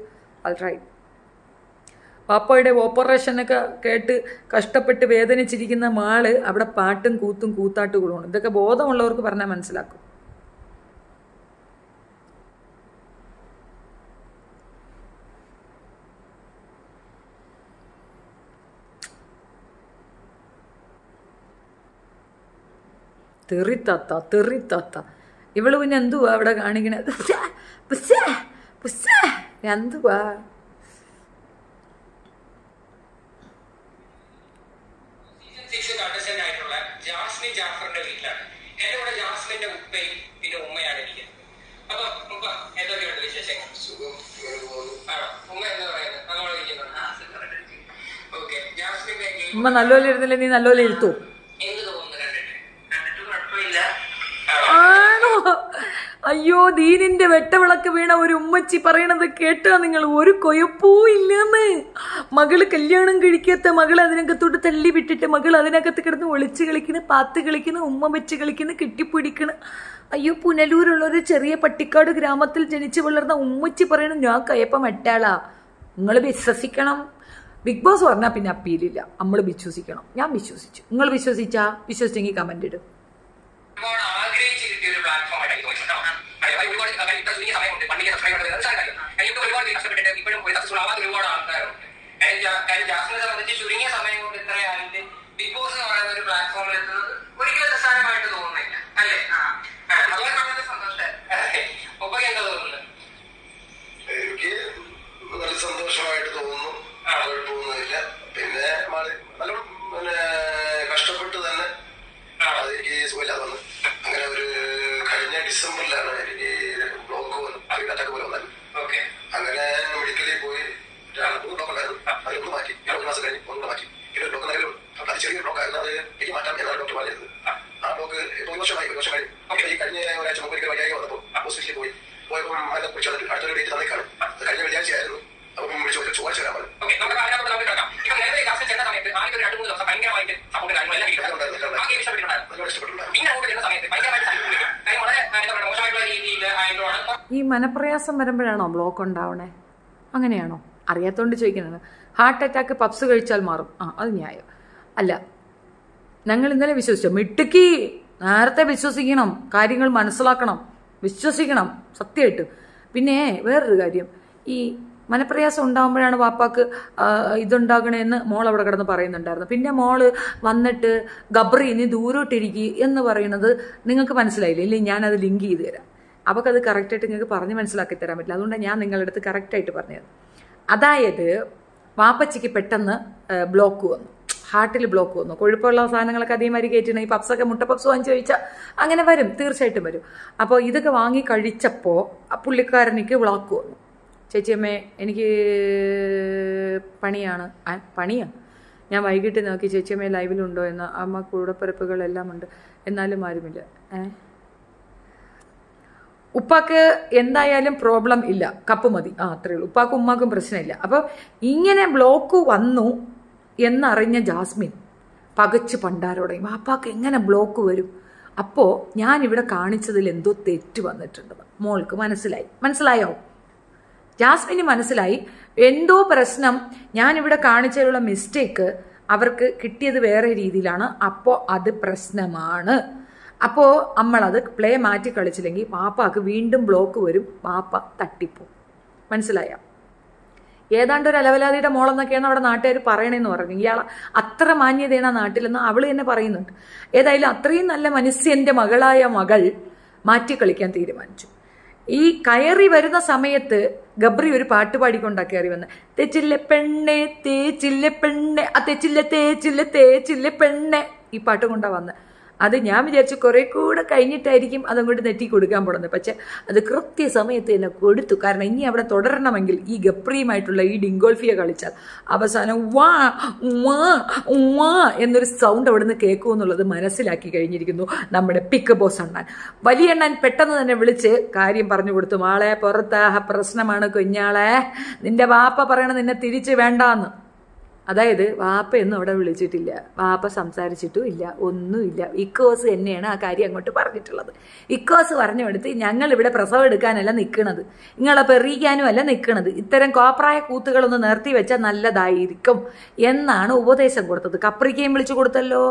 I try. പാപ്പയുടെ ഓപ്പറേഷനൊക്കെ കേട്ട് കഷ്ടപ്പെട്ട് വേദനിച്ചിരിക്കുന്ന മാള് അവിടെ പാട്ടും കൂത്തും കൂത്താട്ടുകളുമാണ്. ഇതൊക്കെ ബോധമുള്ളവർക്ക് പറഞ്ഞാൽ മനസ്സിലാക്കും. തെറിത്താത്ത ഇവള് പിന്നെ എന്തുവാ അവിടെ കാണിക്കണത്? എന്തുവാ ഉമ്മ നല്ലോലെ ഇരുന്നില്ല, നീ നല്ലോലെ ഇരുത്തൂ. ആണോ? അയ്യോ, ദീനിന്റെ വെട്ടവിളക്ക് വീണ ഒരു ഉമ്മച്ചി പറയണത് കേട്ടാ നിങ്ങൾ? ഒരു കൊയപ്പൂ ഇല്ലെന്ന്. മകള് കല്യാണം കഴിക്കാത്ത മകള് അതിനകത്തോട്ട് തള്ളി വിട്ടിട്ട് മകൾ അതിനകത്ത് കിടന്ന് ഒളിച്ച് കളിക്കണ്, പാത്ത് കളിക്കണ്, ഉമ്മ വെച്ച് കളിക്കണ്, കെട്ടിപ്പിടിക്കണ്. അയ്യോ, പുനലൂരുള്ള ഒരു ചെറിയ പട്ടിക്കാട് ഗ്രാമത്തിൽ ജനിച്ചു വളർന്ന ഉമ്മച്ചി പറയണ ഞാൻ കയപ്പം വെട്ടാളാ. നിങ്ങൾ വിശ്വസിക്കണം. ബിഗ് ബോസ് പറഞ്ഞാൽ പിന്നെ അപ്പീലില്ല, നമ്മൾ വിശ്വസിക്കണം. ഞാൻ വിശ്വസിച്ചു. നിങ്ങൾ വിശ്വസിച്ചെങ്കിൽ കമന്റ് ഇടും. ചുരുങ്ങിയ സമയം കൊണ്ട് ഇത്ര ആയിട്ട് ബിഗ് ബോസ് എന്ന് പറയുന്ന ഒരു പ്ലാറ്റ്ഫോമിൽ എത്തുന്നത് ഒരിക്കലും നിസ്സാരമായിട്ട് തോന്നുന്നില്ല, അല്ലേ? അതുകൊണ്ട് സന്തോഷം. ഒപ്പം എന്താ തോന്നുന്നത്? എനിക്ക് നല്ല സന്തോഷമായിട്ട് തോന്നുന്നു, കുഴപ്പമൊന്നുമില്ല. പിന്നെ നല്ല കഷ്ടപ്പെട്ട് തന്നെ അതെനിക്ക് സുഖമില്ലാതെ വന്നു. അങ്ങനെ ഒരു കഴിഞ്ഞ ഡിസംബറിലാണ് എനിക്ക് ബ്ലോക്ക് വന്നു, അറ്റാക്ക് പോലെ വന്നത്. അങ്ങനെ മെഡിക്കലിൽ പോയി 3 ബ്ലോക്ക് ഉണ്ടായിരുന്നു. അതൊന്ന് മാറ്റി 2 മാസം കഴിഞ്ഞ് ഒന്നുകൂടെ മാറ്റി. പിന്നെ ബ്ലോക്ക് നിലവിലും അത് ചെറിയ ബ്ലോക്ക് ആയിരുന്നു, അത് എനിക്ക് മാറ്റാം എന്നാണ് ഡോക്ടർ പറഞ്ഞത്. ആ ബ്ലോക്ക് ഇപ്പോൾ 1 വർഷമായി. ഈ കഴിഞ്ഞ ഒരാഴ്ച മുമ്പ് എനിക്ക് വയ്യായി വന്നപ്പോൾ ഹോസ്പിറ്റലിൽ പോയപ്പോൾ അതിനെ കുറിച്ച് അടുത്തൊരു ഡേറ്റ് തന്നേക്കാണ്. അത് കഴിഞ്ഞ വെള്ളിയാഴ്ചയായിരുന്നു. അപ്പം വിളിച്ചു ചോദിച്ചു ചേരാൻ പറഞ്ഞു. ഈ മനപ്രയാസം വരുമ്പോഴാണോ ബ്ലോക്ക് ഉണ്ടാവണേ? അങ്ങനെയാണോ? അറിയാത്തോണ്ട് ചോദിക്കുന്നത്. ഹാർട്ട് അറ്റാക്ക് പപ്സ് കഴിച്ചാൽ മാറും. അത് ന്യായം അല്ല. ഞങ്ങൾ ഇന്നലെ വിശ്വസിച്ചോ? മിടുക്കി. നേരത്തെ വിശ്വസിക്കണം, കാര്യങ്ങൾ മനസ്സിലാക്കണം, വിശ്വസിക്കണം സത്യമായിട്ട്. പിന്നെ വേറൊരു കാര്യം, ഈ മനപ്രയാസം ഉണ്ടാകുമ്പോഴാണ് വാപ്പാക്ക് ഇതുണ്ടാകണേന്ന് മോൾ അവിടെ കിടന്ന് പറയുന്നുണ്ടായിരുന്നു. പിന്നെ മോള് വന്നിട്ട് ഗബ്രി നീ ദൂരോട്ടിരിക്കുക എന്ന് പറയുന്നത് നിങ്ങൾക്ക് മനസ്സിലായില്ലേ? ഇല്ലേ, ഞാനത് ലിങ്ക് ചെയ്ത് തരാം. അവൾക്കത് കറക്റ്റായിട്ട് നിങ്ങൾക്ക് പറഞ്ഞ് മനസ്സിലാക്കി തരാൻ പറ്റില്ല. അതുകൊണ്ടാണ് ഞാൻ നിങ്ങളുടെ അടുത്ത് കറക്റ്റായിട്ട് പറഞ്ഞത്. അതായത് വാപ്പച്ചിക്ക് പെട്ടെന്ന് ബ്ലോക്ക് വന്നു, ഹാർട്ടിൽ ബ്ലോക്ക് വന്നു. കൊഴുപ്പുള്ള സാധനങ്ങളൊക്കെ അതേമാതിരി കയറ്റിണ്. ഈ പപ്സൊക്കെ മുട്ട പപ്സ് വാങ്ങിച്ച് കഴിച്ചാൽ അങ്ങനെ വരും, തീർച്ചയായിട്ടും വരും. അപ്പോൾ ഇതൊക്കെ വാങ്ങി കഴിച്ചപ്പോൾ പുള്ളിക്കാരനിക്ക് ബ്ലോക്ക് വന്നു. ചേച്ചിയമ്മേ എനിക്ക് പണിയാണ്. ഞാൻ വൈകിട്ട് നോക്കി ചേച്ചിയമ്മ ലൈവിലുണ്ടോ എന്ന്. അമ്മ കൂടപ്പിറപ്പുകളെല്ലാം ഉണ്ട്, എന്നാലും ആരുമില്ല. ഉപ്പാക്ക് എന്തായാലും പ്രോബ്ലം ഇല്ല, കപ്പ് മതി, അത്രേ ഉള്ളൂ. ഉപ്പാക്കും ഉമ്മാക്കും പ്രശ്നമില്ല. അപ്പോൾ ഇങ്ങനെ ബ്ലോക്ക് വന്നു എന്നറിഞ്ഞ ജാസ്മിൻ പകച്ച് പണ്ടാരോടെയും വാപ്പാക്ക് എങ്ങനെ ബ്ലോക്ക് വരും? അപ്പോൾ ഞാനിവിടെ കാണിച്ചതിൽ എന്തോ തെറ്റ് വന്നിട്ടുണ്ടെന്ന് മോൾക്ക് മനസ്സിലായോ? ജാസ്മിന് മനസ്സിലായി എന്തോ പ്രശ്നം. ഞാനിവിടെ കാണിച്ചതിലുള്ള മിസ്റ്റേക്ക് അവർക്ക് കിട്ടിയത് വേറെ രീതിയിലാണ്. അപ്പോൾ അത് പ്രശ്നമാണ്. അപ്പോൾ നമ്മളത് പ്ലേ മാറ്റി കളിച്ചില്ലെങ്കിൽ വാപ്പാക്ക് വീണ്ടും ബ്ലോക്ക് വരും, വാപ്പ തട്ടിപ്പോവും. മനസ്സിലായോ? ഏതാണ്ട് ഒരു അലവലാതിയുടെ മോളെന്നൊക്കെയാണ് അവിടെ നാട്ടുകാർ പറയണേന്ന് പറഞ്ഞു. ഇയാൾ അത്ര മാന്യതയാണ് നാട്ടിലെന്ന് അവൾ തന്നെ പറയുന്നുണ്ട്. ഏതായാലും അത്രയും നല്ല മനുഷ്യന്റെ മകളായ മകൾ മാറ്റി കളിക്കാൻ തീരുമാനിച്ചു. ഈ കയറി വരുന്ന സമയത്ത് ഗബ്രി ഒരു പാട്ട് പാടിക്കൊണ്ടാ കയറി വന്ന്. തെച്ചില്ല പെണ്ണെ തേച്ചില്ല പെണ്ണെ, തെച്ചില്ല തേച്ചില്ല തേച്ചില്ല പെണ്ണെ, ഈ പാട്ട് കൊണ്ടാ വന്ന്. അത് ഞാൻ വിചാരിച്ചു കുറെ കൂടെ കഴിഞ്ഞിട്ടായിരിക്കും അതങ്ങോട്ട് നെറ്റി കൊടുക്കാൻ പോകുന്നത്. പക്ഷെ അത് കൃത്യസമയത്ത് തന്നെ കൊടുത്തു. കാരണം ഇനി അവിടെ തുടരണമെങ്കിൽ ഈ ഗപ്രിയുമായിട്ടുള്ള ഈ ഡിങ്കോൾഫിയ കളിച്ചാൽ അവസാനം വാ വാ വാ എന്നൊരു സൗണ്ട് അവിടെ നിന്ന് കേൾക്കുമെന്നുള്ളത് മനസ്സിലാക്കി കഴിഞ്ഞിരിക്കുന്നു നമ്മുടെ പിക്ക് ബോസ് അണ്ണൻ. വലിയ അണ്ണൻ പെട്ടെന്ന് തന്നെ വിളിച്ച് കാര്യം പറഞ്ഞു കൊടുത്തു. മാളെ പുറത്ത് പ്രശ്നമാണ് കുഞ്ഞാളെ, നിന്റെ വാപ്പ പറയണ നിന്നെ തിരിച്ച് വേണ്ടാന്ന്. അതായത് വാപ്പയൊന്നും അവിടെ വിളിച്ചിട്ടില്ല, വാപ്പ സംസാരിച്ചിട്ടും ഇല്ല, ഒന്നുമില്ല. ഇക്കോസ് തന്നെയാണ് ആ കാര്യം അങ്ങോട്ട് പറഞ്ഞിട്ടുള്ളത്. ഇക്കോസ് പറഞ്ഞു കൊടുത്ത് ഞങ്ങളിവിടെ പ്രസവം എടുക്കാനല്ല നിൽക്കണത്, നിങ്ങളെ പെറിയിക്കാനും അല്ല നിൽക്കണത്, ഇത്തരം കോപ്രായ കൂത്തുകളൊന്ന് നിർത്തി വെച്ചാൽ നല്ലതായിരിക്കും എന്നാണ് ഉപദേശം കൊടുത്തത്. കപ്രിക്കയും വിളിച്ചു കൊടുത്തല്ലോ.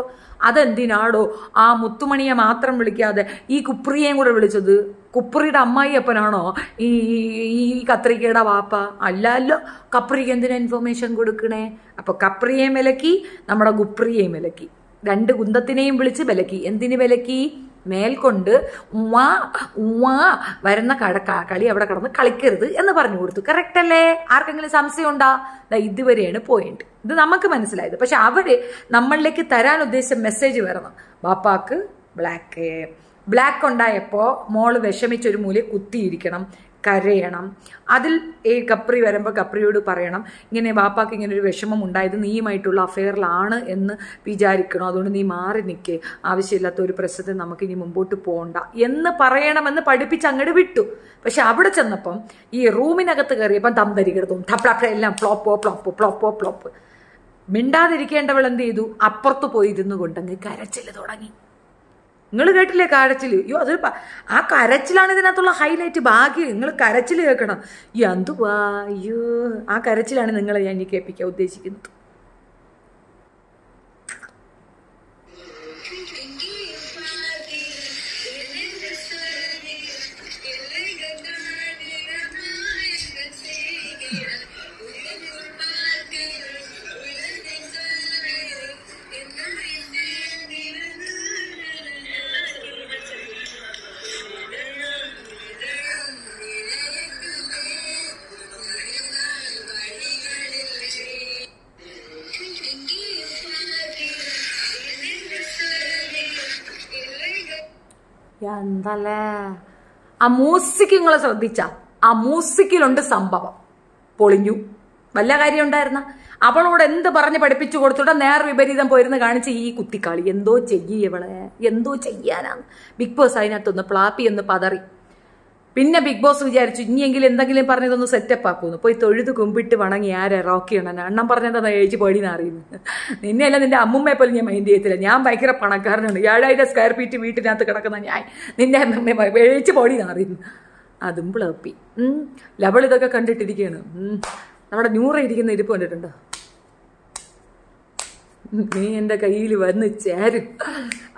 അതെന്തിനാടോ ആ മുത്തുമണിയെ മാത്രം വിളിക്കാതെ ഈ കുപ്രിയേയും കൂടെ വിളിച്ചത്? കുപ്രിയുടെ അമ്മായി അപ്പനാണോ ഈ കത്രിക്കയുടെ വാപ്പ? അല്ലല്ലോ. കപ്രിക്ക് എന്തിനാ ഇൻഫർമേഷൻ കൊടുക്കണേ? അപ്പൊ കപ്രിയേയും വിലക്കി, നമ്മുടെ ഗുപ്രിയേയും വിലക്കി, 2 കുന്തത്തിനെയും വിളിച്ച് വിലക്കി. എന്തിന് വിലക്കി? മേൽക്കൊണ്ട് ഉമ്മാ ഉമ്മാ വരുന്ന കളി അവിടെ കിടന്ന് കളിക്കരുത് എന്ന് പറഞ്ഞു കൊടുത്തു. കറക്റ്റ് അല്ലേ? ആർക്കെങ്കിലും സംശയം ഉണ്ടാ? ഇതുവരെയാണ് പോയിന്റ്. ഇത് നമുക്ക് മനസ്സിലായത്. പക്ഷെ അവര് നമ്മളിലേക്ക് തരാൻ ഉദ്ദേശിച്ച മെസ്സേജ് വരണം. ബാപ്പാക്ക് ബ്ലാക്ക് ഉണ്ടായപ്പോൾ മോള് വിഷമിച്ചൊരു മൂലയിൽ കുത്തിയിരിക്കണം, കരയണം. അതിൽ ഈ കപ്രി വരുമ്പോൾ കപ്രിയോട് പറയണം, ഇങ്ങനെ ബാപ്പാക്ക് ഇങ്ങനെ ഒരു വിഷമം ഉണ്ടായത് നീയുമായിട്ടുള്ള അഫെയറിലാണ് എന്ന് വിചാരിക്കണം, അതുകൊണ്ട് നീ മാറി നിൽക്കേ, ആവശ്യമില്ലാത്ത ഒരു പ്രശ്നത്തിൽ നമുക്ക് ഇനി മുമ്പോട്ട് പോകണ്ട എന്ന് പറയണമെന്ന് പഠിപ്പിച്ച് അങ്ങോട്ട് വിട്ടു. പക്ഷെ അവിടെ ചെന്നപ്പം ഈ റൂമിനകത്ത് കയറിയപ്പം തന്തരികിടത്തും ടപ്ലപ്ല എല്ലാം ഫ്ലോപ്പോ ഫ്ലോപ്പ് ഫ്ലോപ്പോ ഫ്ലോപ്പ്. മിണ്ടാതിരിക്കേണ്ടവൾ എന്ത് ചെയ്തു? അപ്പുറത്ത് പോയിരുന്നു കൊണ്ടങ്ങ് കരച്ചില് തുടങ്ങി. നിങ്ങൾ കേട്ടില്ലേ കരച്ചില്? അയ്യോ അതൊരു ആ കരച്ചിലാണ് ഇതിനകത്തുള്ള ഹൈലൈറ്റ്. ഭാഗ്യം നിങ്ങൾ കരച്ചിൽ കേൾക്കണം. എന്തുവാ അയ്യോ, ആ കരച്ചിലാണ് നിങ്ങളെ ഞാൻ ഇനി കേൾപ്പിക്കാൻ ഉദ്ദേശിക്കുന്നത്. എന്തല്ലേ ആ മ്യൂസിക് നിങ്ങളെ ശ്രദ്ധിച്ച? ആ മ്യൂസിക്കിലുണ്ട് സംഭവം. പൊളിഞ്ഞു. വല്ല കാര്യം ഉണ്ടായിരുന്ന? അവളോട് എന്ത് പറഞ്ഞ് പഠിപ്പിച്ചു കൊടുത്തിട്ട് നേർ വിപരീതം പോയിരുന്ന് കാണിച്ച് ഈ കുത്തിക്കാളി. എന്തോ ചെയ്യവളെ, എന്തോ ചെയ്യാനാണ്. ബിഗ് ബോസ് അതിനകത്തൊന്ന് പ്ലാപ്പി എന്ന് പതറി. പിന്നെ ബിഗ് ബോസ് വിചാരിച്ചു ഇനിയെങ്കിലും എന്തെങ്കിലും പറഞ്ഞതൊന്ന് സെറ്റപ്പ് ആക്കുമെന്ന്. പോയി തൊഴുത് കുമ്പിട്ട് വണങ്ങി ആരെ റോക്കിയാണ് അണ്ണം പറഞ്ഞതെന്നാ ഏജ് പേടിന്ന് അറിയുന്നു. നിന്നെയല്ല നിന്റെ അമ്മുമ്മയെ പോലും ഞാൻ മൈൻഡ് ചെയ്യത്തില്ല. ഞാൻ ഭയങ്കര പണക്കാരനാണ്, 7000 സ്ക്വയർ ഫീറ്റ് വീട്ടിനകത്ത് കിടക്കുന്ന ഞാൻ നിന്നെ ഏജ് പേടിന്ന് അറിയുന്നു. അതും പ്ലാപ്പി. ലവൾ ഇതൊക്കെ കണ്ടിട്ടിരിക്കുകയാണ്. നമ്മുടെ നൂറ് ഇരിക്കുന്ന ഇരിപ്പ് കണ്ടിട്ടുണ്ടോ? നീ എൻ്റെ കയ്യിൽ വന്ന് ചേരും,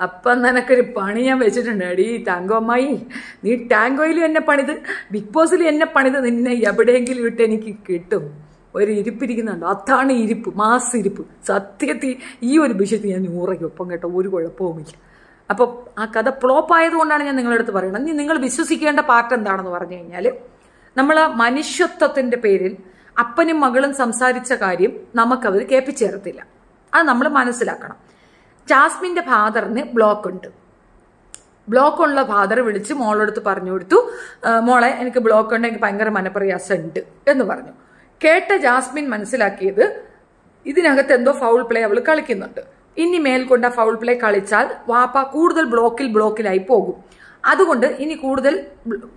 അപ്പം നിനക്കൊരു പണി ഞാൻ വെച്ചിട്ടുണ്ട്. അടി ടാങ്കോ അമ്മായി, നീ ടാങ്കോയിലും എന്നെ പണിത് ബിഗ് ബോസിലും എന്നെ പണിത് നിന്നെ എവിടെയെങ്കിലും ഇട്ട് എനിക്ക് കിട്ടും. ഒരു ഇരിപ്പിരിക്കുന്നുണ്ടോ? അതാണ് ഇരിപ്പ്, മാസ് ഇരിപ്പ്. സത്യത്തിൽ ഈ ഒരു വിഷയത്തിൽ ഞാൻ 100 ഒപ്പം കേട്ടോ, ഒരു കുഴപ്പവുമില്ല. അപ്പം ആ കഥ ഫ്ലോപ്പ് ആയതുകൊണ്ടാണ് ഞാൻ നിങ്ങളുടെ അടുത്ത് പറയുന്നത്. ഇനി നിങ്ങൾ വിശ്വസിക്കേണ്ട പാർട്ട് എന്താണെന്ന് പറഞ്ഞു കഴിഞ്ഞാൽ, നമ്മൾ മനുഷ്യത്വത്തിന്റെ പേരിൽ അപ്പനും മകളും സംസാരിച്ച കാര്യം നമുക്കവർ കേൾപ്പിച്ചു തരത്തില്ല. അത് നമ്മൾ മനസ്സിലാക്കണം. ജാസ്മിന്റെ ഫാദറിന് ബ്ലോക്ക് ഉണ്ട്. ബ്ലോക്കുള്ള ഫാദർ വിളിച്ച് മോളെടുത്ത് പറഞ്ഞു കൊടുത്തു, മോളെ എനിക്ക് ബ്ലോക്ക് ഉണ്ട്, എനിക്ക് ഭയങ്കര മനപ്രയാസം ഉണ്ട് എന്ന് പറഞ്ഞു. കേട്ട ജാസ്മിൻ മനസ്സിലാക്കിയത് ഇതിനകത്ത് എന്തോ ഫൗൾ പ്ലേ അവൾ കളിക്കുന്നുണ്ട്. ഇനി മേൽക്കൊണ്ട ഫൗൾ പ്ലേ കളിച്ചാൽ വാപ്പ കൂടുതൽ ബ്ലോക്കിലായി പോകും. അതുകൊണ്ട് ഇനി കൂടുതൽ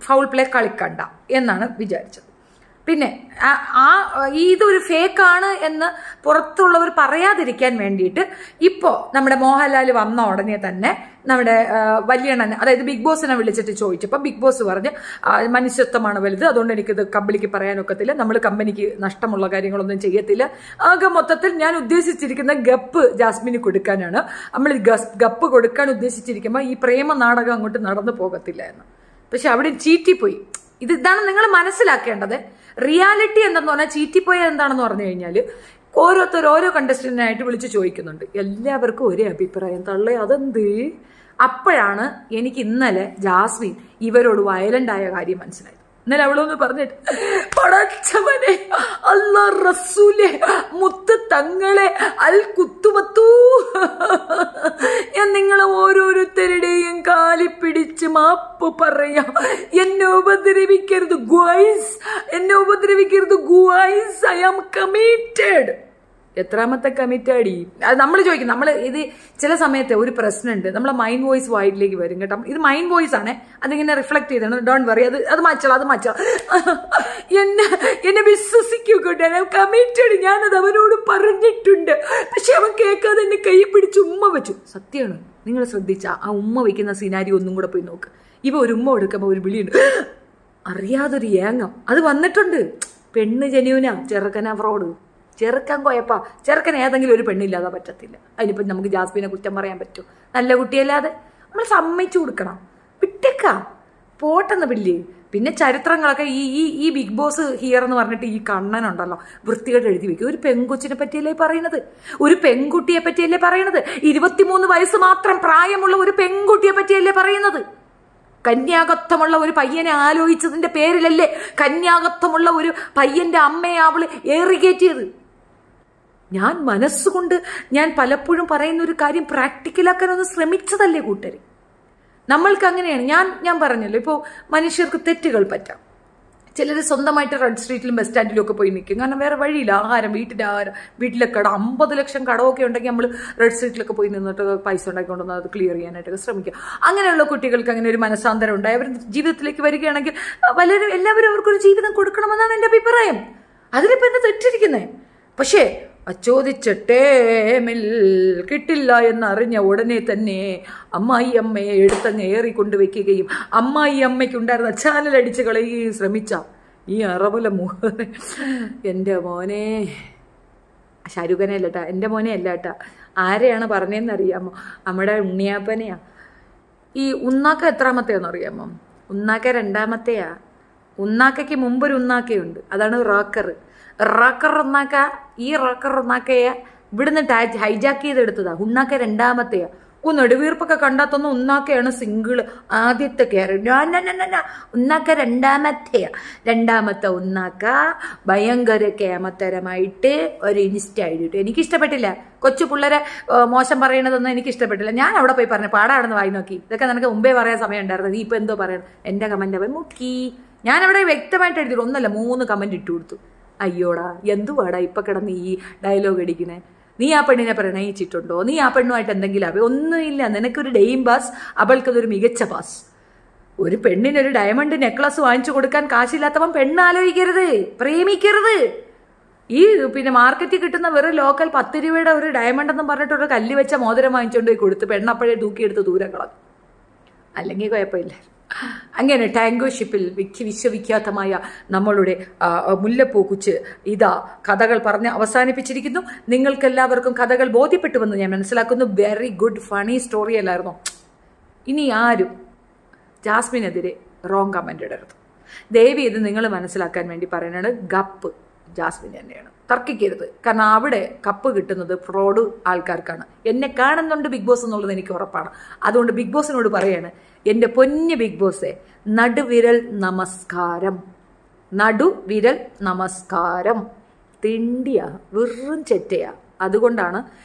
ഫൗൾ പ്ലേ കളിക്കണ്ട എന്നാണ് വിചാരിച്ചത്. പിന്നെ ഇതൊരു ഫേക്കാണ് എന്ന് പുറത്തുള്ളവർ പറയാതിരിക്കാൻ വേണ്ടിയിട്ട് ഇപ്പോൾ നമ്മുടെ മോഹൻലാൽ വന്ന ഉടനെ തന്നെ നമ്മുടെ വലിയണ്ണൻ, അതായത് ബിഗ് ബോസിനെ വിളിച്ചിട്ട് ചോദിച്ചപ്പോൾ ബിഗ് ബോസ് പറഞ്ഞ് മനുഷ്യത്വമാണ് വലുത്, അതുകൊണ്ട് എനിക്കിത് കമ്പനിക്ക് പറയാനൊക്കത്തില്ല, നമ്മൾ കമ്പനിക്ക് നഷ്ടമുള്ള കാര്യങ്ങളൊന്നും ചെയ്യത്തില്ല. ആകെ മൊത്തത്തിൽ ഞാൻ ഉദ്ദേശിച്ചിരിക്കുന്ന ഗപ്പ് ജാസ്മിന് കൊടുക്കാനാണ്. നമ്മൾ ഗപ്പ് കൊടുക്കാൻ ഉദ്ദേശിച്ചിരിക്കുമ്പോൾ ഈ പ്രേമ നാടകം അങ്ങോട്ട് നടന്നു പോകത്തില്ല എന്ന്. പക്ഷെ അവിടെ ചീറ്റിപ്പോയി. ഇതാണ് നിങ്ങൾ മനസ്സിലാക്കേണ്ടത്. റിയാലിറ്റി എന്തെന്ന് പറഞ്ഞാൽ ചീറ്റിപ്പോയ എന്താണെന്ന് പറഞ്ഞു കഴിഞ്ഞാൽ ഓരോരുത്തർ ഓരോ കണ്ടസ്റ്റന്റിനായിട്ട് വിളിച്ച് ചോദിക്കുന്നുണ്ട്. എല്ലാവർക്കും ഒരേ അഭിപ്രായം. തള്ളേ അതെന്ത്? അപ്പോഴാണ് എനിക്ക് ഇന്നലെ ജാസ്മിൻ ഇവരോട് വയലന്റ് ആയ കാര്യം മനസ്സിലായത്. ഇന്നലെ അവളൊന്ന് പറഞ്ഞിട്ട്, പടച്ചവനെ, അല്ലാ റസൂലെ, മുത്ത് തങ്ങളെ, അൽ കുത്തുമത്തൂ, ഞാൻ നിങ്ങളെ ഓരോരുത്തരുടെയും കാലിപ്പിടിച്ച് മാപ്പ് പറയാം. എന്നെ ഉപദ്രവിക്കരുത് ഗോയ്സ്, എന്നെ ഉപദ്രവിക്കരുത് ഗോയ്സ്, ഐ ആം കമ്മിറ്റഡ്. എത്രാമത്തെ കമ്മിറ്റഡി? അത് നമ്മൾ ചോദിക്കും. നമ്മൾ ഇത് ചില സമയത്ത് ഒരു പ്രശ്നമുണ്ട്, നമ്മളെ മൈൻഡ് വോയിസ് വായിലേക്ക് വരും കേട്ടോ. ഇത് മൈൻഡ് വോയിസ് ആണ്, അതിങ്ങനെ റിഫ്ലക്ട് ചെയ്താണ്. ഡോണ്ട് വറി, അത് മാറ്റണം. എന്നെ വിശ്വസിക്കൂ കേട്ടോ, കമ്മിറ്റഡ്. ഞാനത് അവനോട് പറഞ്ഞിട്ടുണ്ട്. പക്ഷെ അവൻ കേൾക്കാതെ എന്നെ കൈ പിടിച്ച് ഉമ്മ വെച്ചു. സത്യമാണ്. നിങ്ങൾ ശ്രദ്ധിച്ച ആ ഉമ്മ വയ്ക്കുന്ന സിനാരി ഒന്നും കൂടെ പോയി നോക്ക്. ഇവ ഒരു ഉമ്മ എടുക്കുമ്പോൾ ഒരു വിളിയുണ്ട്, അറിയാതൊരു ഏങ്ങം അത് വന്നിട്ടുണ്ട്. പെണ്ണ് ജെന്യൂനാ, ചെറുക്കനാ ഫ്രോഡ്. ചെറുക്കൻ കൊയപ്പാ. ചെറുക്കൻ ഏതെങ്കിലും ഒരു പെണ്ണില്ലാതെ പറ്റത്തില്ല. അതിനിപ്പം നമുക്ക് ജാസ്മിനെ കുറ്റം പറയാൻ പറ്റും? നല്ല കുട്ടിയല്ലാതെ നമ്മൾ സമ്മതിച്ചു കൊടുക്കണം. വിട്ടേക്കാം, പോട്ടെന്ന് പിള്ളി. പിന്നെ ചരിത്രങ്ങളൊക്കെ ഈ ബിഗ് ബോസ് ഹിയർ എന്ന് പറഞ്ഞിട്ട് ഈ കണ്ണനുണ്ടല്ലോ വൃത്തികേട് എഴുതി വെക്കും. ഒരു പെൺകൊച്ചിനെ പറ്റിയല്ലേ പറയുന്നത്? ഒരു പെൺകുട്ടിയെ പറ്റിയല്ലേ പറയുന്നത്? 23 വയസ്സ് മാത്രം പ്രായമുള്ള ഒരു പെൺകുട്ടിയെ പറ്റിയല്ലേ പറയുന്നത്? കന്യാകത്വമുള്ള ഒരു പയ്യനെ ആലോചിച്ചതിന്റെ പേരിലല്ലേ കന്യാകത്വമുള്ള ഒരു പയ്യന്റെ അമ്മയെ അവള് ഏറികേറ്റിയത്? ഞാൻ മനസ്സുകൊണ്ട് ഞാൻ പലപ്പോഴും പറയുന്ന ഒരു കാര്യം പ്രാക്ടിക്കലാക്കാൻ ഒന്ന് ശ്രമിച്ചതല്ലേ കൂട്ടര്. നമ്മൾക്ക് അങ്ങനെയാണ്. ഞാൻ പറഞ്ഞല്ലോ, ഇപ്പോൾ മനുഷ്യർക്ക് തെറ്റുകൾ പറ്റാം. ചിലർ സ്വന്തമായിട്ട് റെഡ് സ്ട്രീറ്റിലും ബസ് സ്റ്റാൻഡിലും ഒക്കെ പോയി നിൽക്കും. കാരണം വേറെ വഴിയില്ല. ആഹാരം, വീട്ടിലെ കട 50 ലക്ഷം കടമൊക്കെ ഉണ്ടെങ്കിൽ നമ്മൾ റെഡ് സ്ട്രീറ്റിലൊക്കെ പോയി നിന്നിട്ട് പൈസ ഉണ്ടാക്കിക്കൊണ്ടുവന്ന് അത് ക്ലിയർ ചെയ്യാനായിട്ടൊക്കെ ശ്രമിക്കുക. അങ്ങനെയുള്ള കുട്ടികൾക്ക് അങ്ങനെ ഒരു മനസ്സാന്തരം ഉണ്ടായി അവർ ജീവിതത്തിലേക്ക് വരികയാണെങ്കിൽ എല്ലാവരും അവർക്കൊരു ജീവിതം കൊടുക്കണമെന്നാണ് എൻ്റെ അഭിപ്രായം. അതിലിപ്പോൾ എന്താ തെറ്റിരിക്കുന്നേ? പക്ഷേ ചോദിച്ച ടേമിൽ കിട്ടില്ല എന്നറിഞ്ഞ ഉടനെ തന്നെ അമ്മായി അമ്മയെ എടുത്തങ്ങ് ഏറിക്കൊണ്ടുവയ്ക്കുകയും അമ്മായി അമ്മയ്ക്കുണ്ടായിരുന്ന ചാനലടിച്ച് കളയുകയും ശ്രമിച്ച ഈ അറബല മോനെ, എൻ്റെ മോനെ ഷാരൂഖനെ അല്ലട്ടാ, എൻ്റെ മോനെ അല്ലാട്ടാ, ആരെയാണ് പറഞ്ഞതെന്നറിയാമോ? നമ്മുടെ ഉണ്ണിയാപ്പനെയാ. ഈ ഉണ്ണാക്ക എത്രാമത്തെയാണെന്ന് അറിയാമോ? ഉണ്ണാക്ക 2ാമത്തെയാ. ഉണ്ണാക്കയ്ക്ക് മുമ്പൊരു ഉണ്ണാക്കയുണ്ട്, അതാണ് റോക്കർ ഉണ്ണാക്ക. ഈ റോക്കർ ഉണ്ണാക്കയെ ഇവിടുന്ന് ഹൈജാക്ക് ചെയ്തെടുത്തതാ. ഉണ്ണാക്ക 2ാമത്തെയാ. നെടുവീർപ്പൊക്കെ കണ്ടാത്തൊന്നും ഉണ്ണാക്കയാണ് സിംഗിള് ആദ്യത്തെ ക്യാരക്ടർ. ഉണ്ണാക്ക 2ാമത്തെയാ. 2ാമത്തെ ഉണ്ണാക്ക ഭയങ്കര കേമത്തരമായിട്ട് ഒരു ഇൻസ്റ്റ ഐഡിയിട്ട് എനിക്കിഷ്ടപ്പെട്ടില്ല. കൊച്ചു പിള്ളേരെ മോശം പറയണതൊന്നും എനിക്കിഷ്ടപ്പെട്ടില്ല. ഞാൻ അവിടെ പോയി പറഞ്ഞു പാടാണെന്ന് വായി നോക്കി. ഇതൊക്കെ നിനക്ക് മുമ്പേ പറയാൻ സമയം ഉണ്ടായിരുന്നു, നീ ഇപ്പൊ എന്തോ പറയണം. എന്റെ കമന്റ് അവൻ മുക്കി. ഞാൻ അവിടെ വ്യക്തമായിട്ട് എഴുതിയിട്ടു, 1 അല്ല 3 കമന്റ് ഇട്ടു കൊടുത്തു. അയ്യോടാ, എന്തുവാടാ ഇപ്പൊ കിടന്ന് ഈ ഡയലോഗ് അടിക്കണേ? നീ ആ പെണ്ണിനെ പ്രണയിച്ചിട്ടുണ്ടോ? നീ ആ പെണ്ണുമായിട്ട് എന്തെങ്കിലും ഒന്നുമില്ല. നിനക്കൊരു ഡെയിം പാസ്, അവൾക്കതൊരു മികച്ച പാസ്. ഒരു പെണ്ണിനൊരു ഡയമണ്ട് നെക്ലസ് വാങ്ങിച്ചു കൊടുക്കാൻ കാശില്ലാത്തവൻ പെണ്ണ് ആലോചിക്കരുത്, പ്രേമിക്കരുത്. ഈ പിന്നെ മാർക്കറ്റിൽ കിട്ടുന്ന വെറും ലോക്കൽ 10 രൂപയുടെ ഒരു ഡയമണ്ട് എന്നും പറഞ്ഞിട്ടൊരു കല്ല് വെച്ച മോതിരം വാങ്ങിച്ചുകൊണ്ട് പോയി കൊടുത്ത് പെണ്ണപ്പോഴേ തൂക്കിയെടുത്ത് ദൂരെ കളഞ്ഞു. അല്ലെങ്കിൽ കുഴപ്പമില്ല. അങ്ങനെ ടാങ്കോ ഷിപ്പിൽ വിശ്വവിഖ്യാതമായ നമ്മളുടെ മുല്ലപ്പൂ കുച്ച് ഇതാ കഥകൾ പറഞ്ഞ് അവസാനിപ്പിച്ചിരിക്കുന്നു. നിങ്ങൾക്കെല്ലാവർക്കും കഥകൾ ബോധ്യപ്പെട്ടുവെന്ന് ഞാൻ മനസ്സിലാക്കുന്നു. വെരി ഗുഡ് ഫണി സ്റ്റോറി അല്ലായിരുന്നോ? ഇനി ആരും ജാസ്മിനെതിരെ റോങ് കമന്റ് ഇടരുത്. ദയവ് ഇത് നിങ്ങൾ മനസ്സിലാക്കാൻ വേണ്ടി പറയുന്നത് ഗപ്പ് ജാസ്മിൻ തന്നെയാണ്. തർക്കിക്കരുത്. കാരണം അവിടെ കപ്പ് കിട്ടുന്നത് ഫ്രോഡ് ആൾക്കാർക്കാണ്. എന്നെ കാണുന്നുണ്ട് ബിഗ് ബോസ് എന്നുള്ളത് എനിക്ക് ഉറപ്പാണ്. അതുകൊണ്ട് ബിഗ് ബോസിനോട് പറയാണ്, എൻ്റെ പൊന്നു ബിഗ് ബോസേ, നടുവിരൽ നമസ്കാരം, നടുവിരൽ നമസ്കാരം. തിണ്ടിയാ, വെറും ചെറ്റയാ. അതുകൊണ്ടാണ്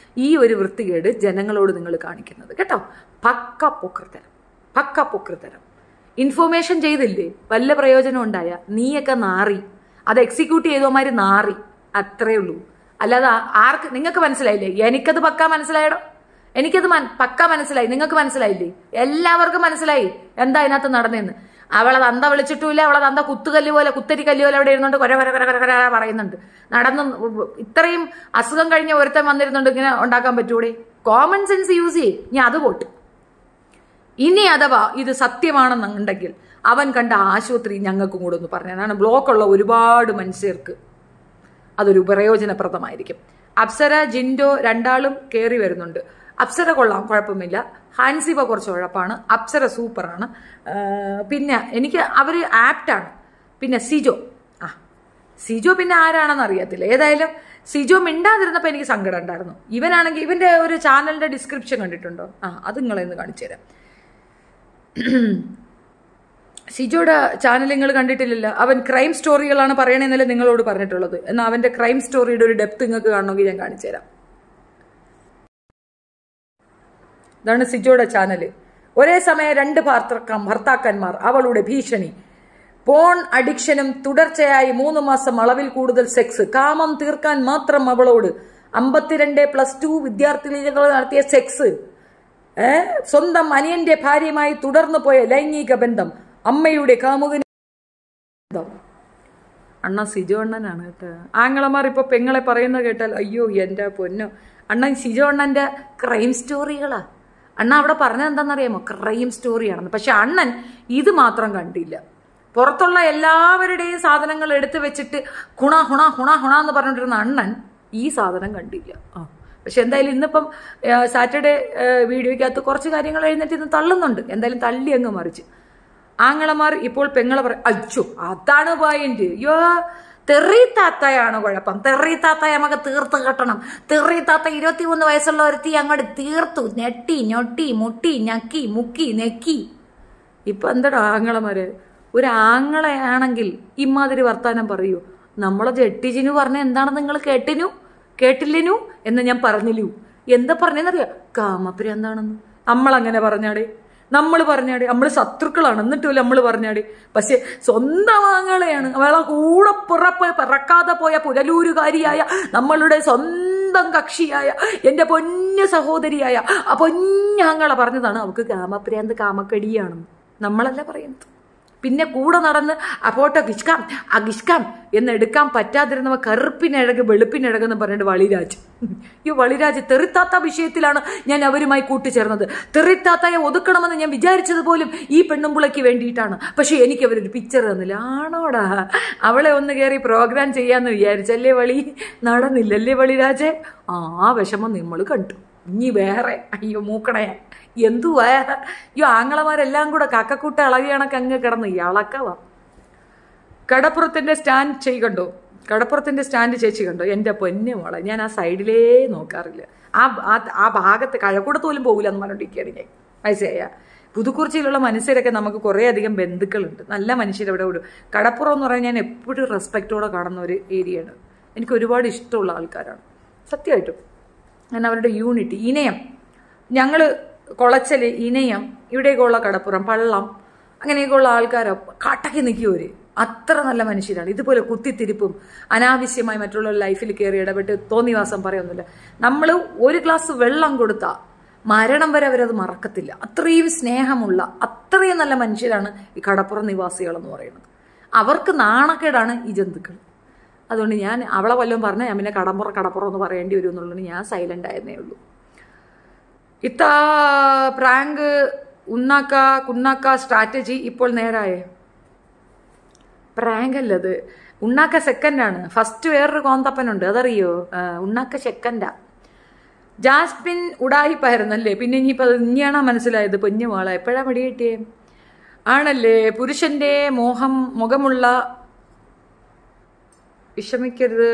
ഈ ഒരു വൃത്തികേട് ജനങ്ങളോട് നിങ്ങൾ കാണിക്കുന്നത് കേട്ടോ. പക്ക പൊക്കൃതരം. ഇൻഫോർമേഷൻ ചെയ്തില്ലേ, വല്ല പ്രയോജനം ഉണ്ടായ നീയൊക്കെ നാറി. അത് എക്സിക്യൂട്ട് ചെയ്തോമാര് നാറി, അത്രേ ഉള്ളൂ. അല്ലാതെ ആർക്ക് നിങ്ങൾക്ക് മനസ്സിലായില്ലേ? എനിക്കത് പക്ക മനസ്സിലായടോ. എനിക്കത് പക്ക മനസ്സിലായി. നിങ്ങൾക്ക് മനസ്സിലായില്ലേ? എല്ലാവർക്കും മനസ്സിലായി എന്താ അതിനകത്ത് നടന്നതെന്ന്. അവളത് അന്ത വിളിച്ചിട്ടുമില്ല. അവളത് അന്ത കുത്തുകല്ല് പോലെ കുത്തരി കല്ല് പോലെ അവിടെ ഇരുന്നുകൊണ്ട് കൊര പറയുന്നുണ്ട്. നടന്നു ഇത്രയും അസുഖം കഴിഞ്ഞ ഒരുത്തൻ വന്നിരുന്നുണ്ട്. ഇങ്ങനെ ഉണ്ടാക്കാൻ പറ്റൂടെ? കോമൺ സെൻസ് യൂസ് ചെയ്യും. ഞാൻ അത് പോട്ട്. ഇനി അഥവാ ഇത് സത്യമാണെന്നുണ്ടെങ്കിൽ അവൻ കണ്ട ആശുപത്രി ഞങ്ങൾക്കും കൂടെ ഒന്ന് പറഞ്ഞതാണ്. ബ്ലോക്കുള്ള ഒരുപാട് മനുഷ്യർക്ക് അതൊരു പ്രയോജനപ്രദമായിരിക്കും. അപ്സര ജിൻഡോ 2ആളും കയറി വരുന്നുണ്ട്. അപ്സര കൊള്ളാം, കുഴപ്പമില്ല. ഹാൻസിബ കുറച്ച് ഉഴപ്പാണ്. അപ്സര സൂപ്പറാണ്. പിന്നെ എനിക്ക് അവർ ആപ്റ്റാണ്. പിന്നെ സിജോ പിന്നെ ആരാണെന്ന് അറിയത്തില്ല. ഏതായാലും സിജോ മിണ്ടാതിരുന്നപ്പോൾ എനിക്ക് സങ്കടം ഉണ്ടായിരുന്നു. ഇവനാണെങ്കിൽ ഇവന്റെ ഒരു ചാനലിന്റെ ഡിസ്ക്രിപ്ഷൻ കണ്ടിട്ടുണ്ടോ? അത് നിങ്ങളെ ഒന്ന് കാണിച്ചു തരാം. സിജോയുടെ ചാനൽ നിങ്ങൾ കണ്ടിട്ടില്ലല്ലോ. അവൻ ക്രൈം സ്റ്റോറികളാണ് പറയണമെന്നല്ലേ നിങ്ങളോട് പറഞ്ഞിട്ടുള്ളത്. എന്നാൽ അവന്റെ ക്രൈം സ്റ്റോറിയുടെ ഒരു ഡെപ്ത് നിങ്ങൾക്ക് കാണണമെങ്കിൽ ഞാൻ കാണിച്ചു തരാം. ഇതാണ് സിജോയുടെ ചാനൽ. ഒരേ സമയം 2 ഭർത്താക്കന്മാർ, അവളുടെ ഭീഷണി, പോൺ അഡിക്ഷനും തുടർച്ചയായി 3 മാസം അളവിൽ കൂടുതൽ സെക്സ്, കാമം തീർക്കാൻ മാത്രം അവളോട് 52+2 വിദ്യാർത്ഥിനികൾ നടത്തിയ സെക്സ്, സ്വന്തം അനിയന്റെ ഭാര്യയുമായി തുടർന്നു പോയ ലൈംഗിക ബന്ധം, അമ്മയുടെ കാമുകന്. അണ്ണ സിജോ അണ്ണനാണ് കേട്ടോ. ആങ്ങളമാർ ഇപ്പൊ പെങ്ങളെ പറയുന്നത് കേട്ടാൽ അയ്യോ എന്റെ പൊന്നോ. അണ്ണൻ സിജോ അണ്ണന്റെ ക്രൈം സ്റ്റോറികളാ. അണ്ണ അവിടെ പറഞ്ഞത് എന്താണെന്നറിയാമോ? ക്രൈം സ്റ്റോറിയാണെന്ന്. പക്ഷെ അണ്ണൻ ഇത് മാത്രം കണ്ടില്ല. പുറത്തുള്ള എല്ലാവരുടെയും സാധനങ്ങൾ എടുത്തു വെച്ചിട്ട് ഹുണ എന്ന് പറഞ്ഞിട്ടിരുന്ന അണ്ണൻ ഈ സാധനം കണ്ടില്ല. പക്ഷെ എന്തായാലും ഇന്നിപ്പം സാറ്റർഡേ വീഡിയോയ്ക്കകത്ത് കുറച്ച് കാര്യങ്ങൾ എഴുന്നേറ്റ് ഇന്ന് തള്ളുന്നുണ്ട്. എന്തായാലും തള്ളി അങ്ങ് മറിച്ച് ആങ്ങളമാർ ഇപ്പോൾ പെങ്ങളെ പറയും. അയ്യോ അതാണ് പോയിന്റ്. അയ്യോ തെറിത്താത്തയാണ് കുഴപ്പം. തെറിത്താത്തയെ നമുക്ക് തീർത്ത് കെട്ടണം. തെറിത്താത്ത 23 വയസ്സുള്ള ഒരുത്തി അങ്ങോട്ട് തീർത്തു. ഞെട്ടി ഞൊട്ടി മുട്ടി ഞക്കി മുക്കി നെക്കി. ഇപ്പൊ എന്താടാ ആങ്ങളമാര്? ഒരു ആങ്ങളയാണെങ്കിൽ ഇമാതിരി വർത്താനം പറയൂ. നമ്മളെ ജെട്ടിജിനു പറഞ്ഞ എന്താണെന്ന് നിങ്ങൾ കേട്ടില്ലനു എന്ന് ഞാൻ പറഞ്ഞില്ലു. എന്താ പറഞ്ഞെന്നറിയാം? കാമപ്രാന്താണെന്ന്. നമ്മളങ്ങനെ പറഞ്ഞാടേ. നമ്മൾ പറഞ്ഞാടി നമ്മൾ ശത്രുക്കളാണ്, എന്നിട്ടും നമ്മൾ പറഞ്ഞാടി. പക്ഷെ സ്വന്തം ആങ്ങളെയാണ്, അവളെ കൂടെ പിറക്കാതെ പോയ പുനലൂരുകാരിയായ നമ്മളുടെ സ്വന്തം കക്ഷിയായ എൻ്റെ പൊന്നു സഹോദരിയായ ആ പൊന്നാങ്ങളെ പറഞ്ഞതാണ് അവൾക്ക് കാമപ്രാന്ത് കാമക്കടിയാണെന്ന്. നമ്മളല്ല പറയുന്നത്. പിന്നെ കൂടെ നടന്ന് ആ ഫോട്ടോ അകിഷ്കാം എന്നെടുക്കാൻ പറ്റാതിരുന്നവ കറുപ്പിനഴക് വെളുപ്പിനഴകെന്ന് പറഞ്ഞിട്ട് വളിരാജ്. ഈ വളിരാജ് തെറിത്താത്ത വിഷയത്തിലാണ് ഞാൻ അവരുമായി കൂട്ടിച്ചേർന്നത്. തെറിത്താത്തയെ ഒതുക്കണമെന്ന് ഞാൻ വിചാരിച്ചത് പോലും ഈ പെണ്ണുമ്പുളയ്ക്ക് വേണ്ടിയിട്ടാണ്. പക്ഷെ എനിക്ക് അവരൊരു പിക്ചർ തന്നില്ല. ആണോടാ, അവളെ ഒന്ന് കയറി പ്രോഗ്രാം ചെയ്യാന്ന് വിചാരിച്ചല്ലേ വളി, നടന്നില്ലല്ലേ വളിരാജെ? ആ വിഷമം നമ്മൾ കണ്ടു. ഇനി വേറെ അയ്യോ മൂക്കണേ എന്തുവാ ഈ ആങ്ങളമാരെല്ലാം കൂടെ കക്കക്കൂട്ട ഇളകി കണക്ക് അങ്ങ് കിടന്ന് ഇളക്കവാ. കടപ്പുറത്തിന്റെ സ്റ്റാൻഡ് കണ്ടോ? കടപ്പുറത്തിന്റെ സ്റ്റാൻഡ് ചേച്ചി കണ്ടോ? എൻ്റെ പൊന്നു മോളെ, ഞാൻ ആ സൈഡിലേ നോക്കാറില്ല. ആ ഭാഗത്ത് കഴക്കൂടത്ത് പോലും പോകില്ല എന്ന് പറഞ്ഞോണ്ടിരിക്കുകയാണ് ഞാൻ. മനസ്സിലായ? പുതുക്കുറിച്ചിയിലുള്ള മനുഷ്യരൊക്കെ നമുക്ക് കുറേ അധികം ബന്ധുക്കളുണ്ട്, നല്ല മനുഷ്യരവിടെ വിടും. കടപ്പുറം എന്ന് പറഞ്ഞാൽ ഞാൻ എപ്പോഴും റെസ്പെക്റ്റോടെ കാണുന്ന ഒരു ഏരിയയാണ്. എനിക്ക് ഒരുപാട് ഇഷ്ടമുള്ള ആൾക്കാരാണ് സത്യമായിട്ടും. ഞാൻ അവരുടെ യൂണിറ്റി, ഇനയം, ഞങ്ങൾ കൊളച്ചൽ, ഇനയം, ഇവിടേക്കുള്ള കടപ്പുറം, പള്ളം, അങ്ങനെയൊക്കെയുള്ള ആൾക്കാരോ കാട്ടക്കി നിൽക്കുവര്. അത്ര നല്ല മനുഷ്യരാണ്. ഇതുപോലെ കുത്തിത്തിരിപ്പും അനാവശ്യമായി മറ്റുള്ള ലൈഫിൽ കയറി ഇടപെട്ട് തോന്നിവാസം പറയൊന്നുമില്ല. നമ്മൾ ഒരു ഗ്ലാസ് വെള്ളം കൊടുത്താൽ മരണം വരെ അവരത് മറക്കത്തില്ല. അത്രയും സ്നേഹമുള്ള അത്രയും നല്ല മനുഷ്യരാണ് ഈ കടപ്പുറം നിവാസികളെന്ന് പറയുന്നത്. അവർക്ക് നാണക്കേടാണ് ഈ ജന്തുക്കൾ. അതുകൊണ്ട് ഞാൻ അവളെ വല്ലതും പറഞ്ഞാൽ ഞാൻ പിന്നെ കടപ്പുറം എന്ന് പറയേണ്ടി വരും എന്നുള്ളത് ഞാൻ സൈലന്റ് ആയിരുന്നേ ഉള്ളൂ. ഇത്ത പ്രാങ്ക് കുണ്ണാക്ക സ്ട്രാറ്റജി ഇപ്പോൾ നേരായേ? പ്രാങ്ക് അല്ലത്, ഉണ്ണാക്ക സെക്കൻഡാണ്. ഫസ്റ്റ് വേറൊരു കോന്തപ്പനുണ്ട്, അതറിയോ? ഉണ്ണാക്ക സെക്കൻഡാ. ജാസ്മിൻ ഉടായിപ്പായിരുന്നല്ലേ? പിന്നെ ഇനിയിപ്പോൾ അത് ഇനിയാണോ മനസ്സിലായത്? പൊന്നു മോളെ, എപ്പോഴാ മടി കിട്ടിയേ? ആണല്ലേ? പുരുഷന്റെ മുഖമുള്ള വിഷമിക്കരുത്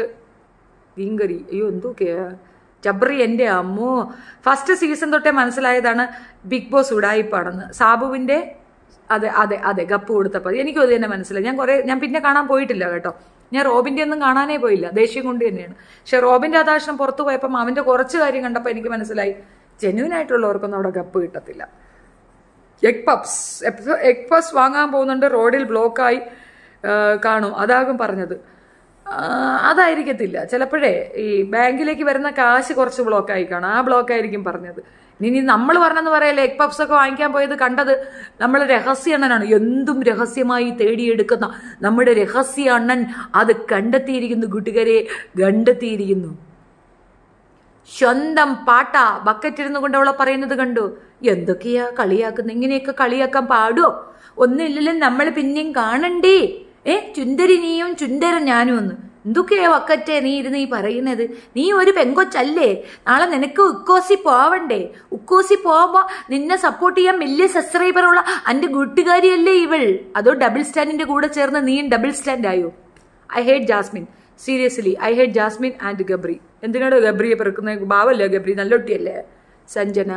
വീങ്കരി. അയ്യോ എന്തൊക്കെയാ ജബ്രി, എൻ്റെ അമ്മോ. ഫസ്റ്റ് സീസൺ തൊട്ടേ മനസ്സിലായതാണ് ബിഗ് ബോസ് ഉടായിപ്പാണെന്ന്. സാബുവിൻ്റെ അതെ ഗപ്പ് കൊടുത്തപ്പോൾ എനിക്കും അത് തന്നെ മനസ്സിലായി. ഞാൻ പിന്നെ കാണാൻ പോയിട്ടില്ല കേട്ടോ. ഞാൻ റോബിൻ്റെ ഒന്നും കാണാനേ പോയില്ല, ദേഷ്യം കൊണ്ട് തന്നെയാണ്. പക്ഷെ റോബിൻ്റെ അതാവശ്യം പുറത്തു പോയപ്പം അവൻ്റെ കുറച്ച് കാര്യം കണ്ടപ്പോൾ എനിക്ക് മനസ്സിലായി ജെന്യൂൻ ആയിട്ടുള്ളവർക്കൊന്നും അവിടെ ഗപ്പ് കിട്ടത്തില്ല. എഗ് പപ്സ് വാങ്ങാൻ പോകുന്നുണ്ട്, റോഡിൽ ബ്ലോക്കായി കാണും, അതാകും പറഞ്ഞത്. അതായിരിക്കത്തില്ല, ചിലപ്പോഴേ ഈ ബാങ്കിലേക്ക് വരുന്ന കാശ് കുറച്ച് ബ്ലോക്കായി കാണും, ആ ബ്ലോക്കായിരിക്കും പറഞ്ഞത്. ഇനി നമ്മൾ പറഞ്ഞെന്ന് പറയല്ലേ എഗ് പപ്സ് ഒക്കെ വാങ്ങിക്കാൻ പോയത് കണ്ടത് നമ്മൾ രഹസ്യ അണ്ണനാണ്. എന്തും രഹസ്യമായി തേടിയെടുക്കുന്ന നമ്മുടെ രഹസ്യ അണ്ണൻ അത് കണ്ടെത്തിയിരിക്കുന്നു കൂട്ടുകാരെ, കണ്ടെത്തിയിരിക്കുന്നു. സ്വന്തം പാട്ട ബക്കറ്റിരുന്നു കൊണ്ട് അവളെ പറയുന്നത് കണ്ടു. എന്തൊക്കെയാ കളിയാക്കുന്നത്? ഇങ്ങനെയൊക്കെ കളിയാക്കാൻ പാടുമോ? ഒന്നുമില്ലല്ലോ, നമ്മൾ പിന്നെയും കാണണ്ടേ? ചുന്ദരി നീയും ചുന്ദരൻ ഞാനും ഒന്ന്. എന്തൊക്കെയാ വക്കറ്റെ നീ ഇരുന്ന് ഈ പറയുന്നത്? നീ ഒരു പെങ്കൊച്ചല്ലേ? നാളെ നിനക്ക് ഉക്കോസി പോവണ്ടേ? ഉക്കോസി പോകുമ്പോ നിന്നെ സപ്പോർട്ട് ചെയ്യാൻ വലിയ സബ്സ്ക്രൈബറുള്ള എൻ്റെ കൂട്ടുകാരിയല്ലേ ഇവൾ? അതോ ഡബിൾ സ്റ്റാൻഡിന്റെ കൂടെ ചേർന്ന് നീയും ഡബിൾ സ്റ്റാൻഡ് ആയോ? I hate Jasmine, seriously I hate Jasmine and Gabri. എന്തിനാണ് ഗബ്രിയെ പിറക്കുന്നത്? ഭാവല്ലേ ഗബ്രി, നല്ലൊട്ടിയല്ലേ? സഞ്ജന,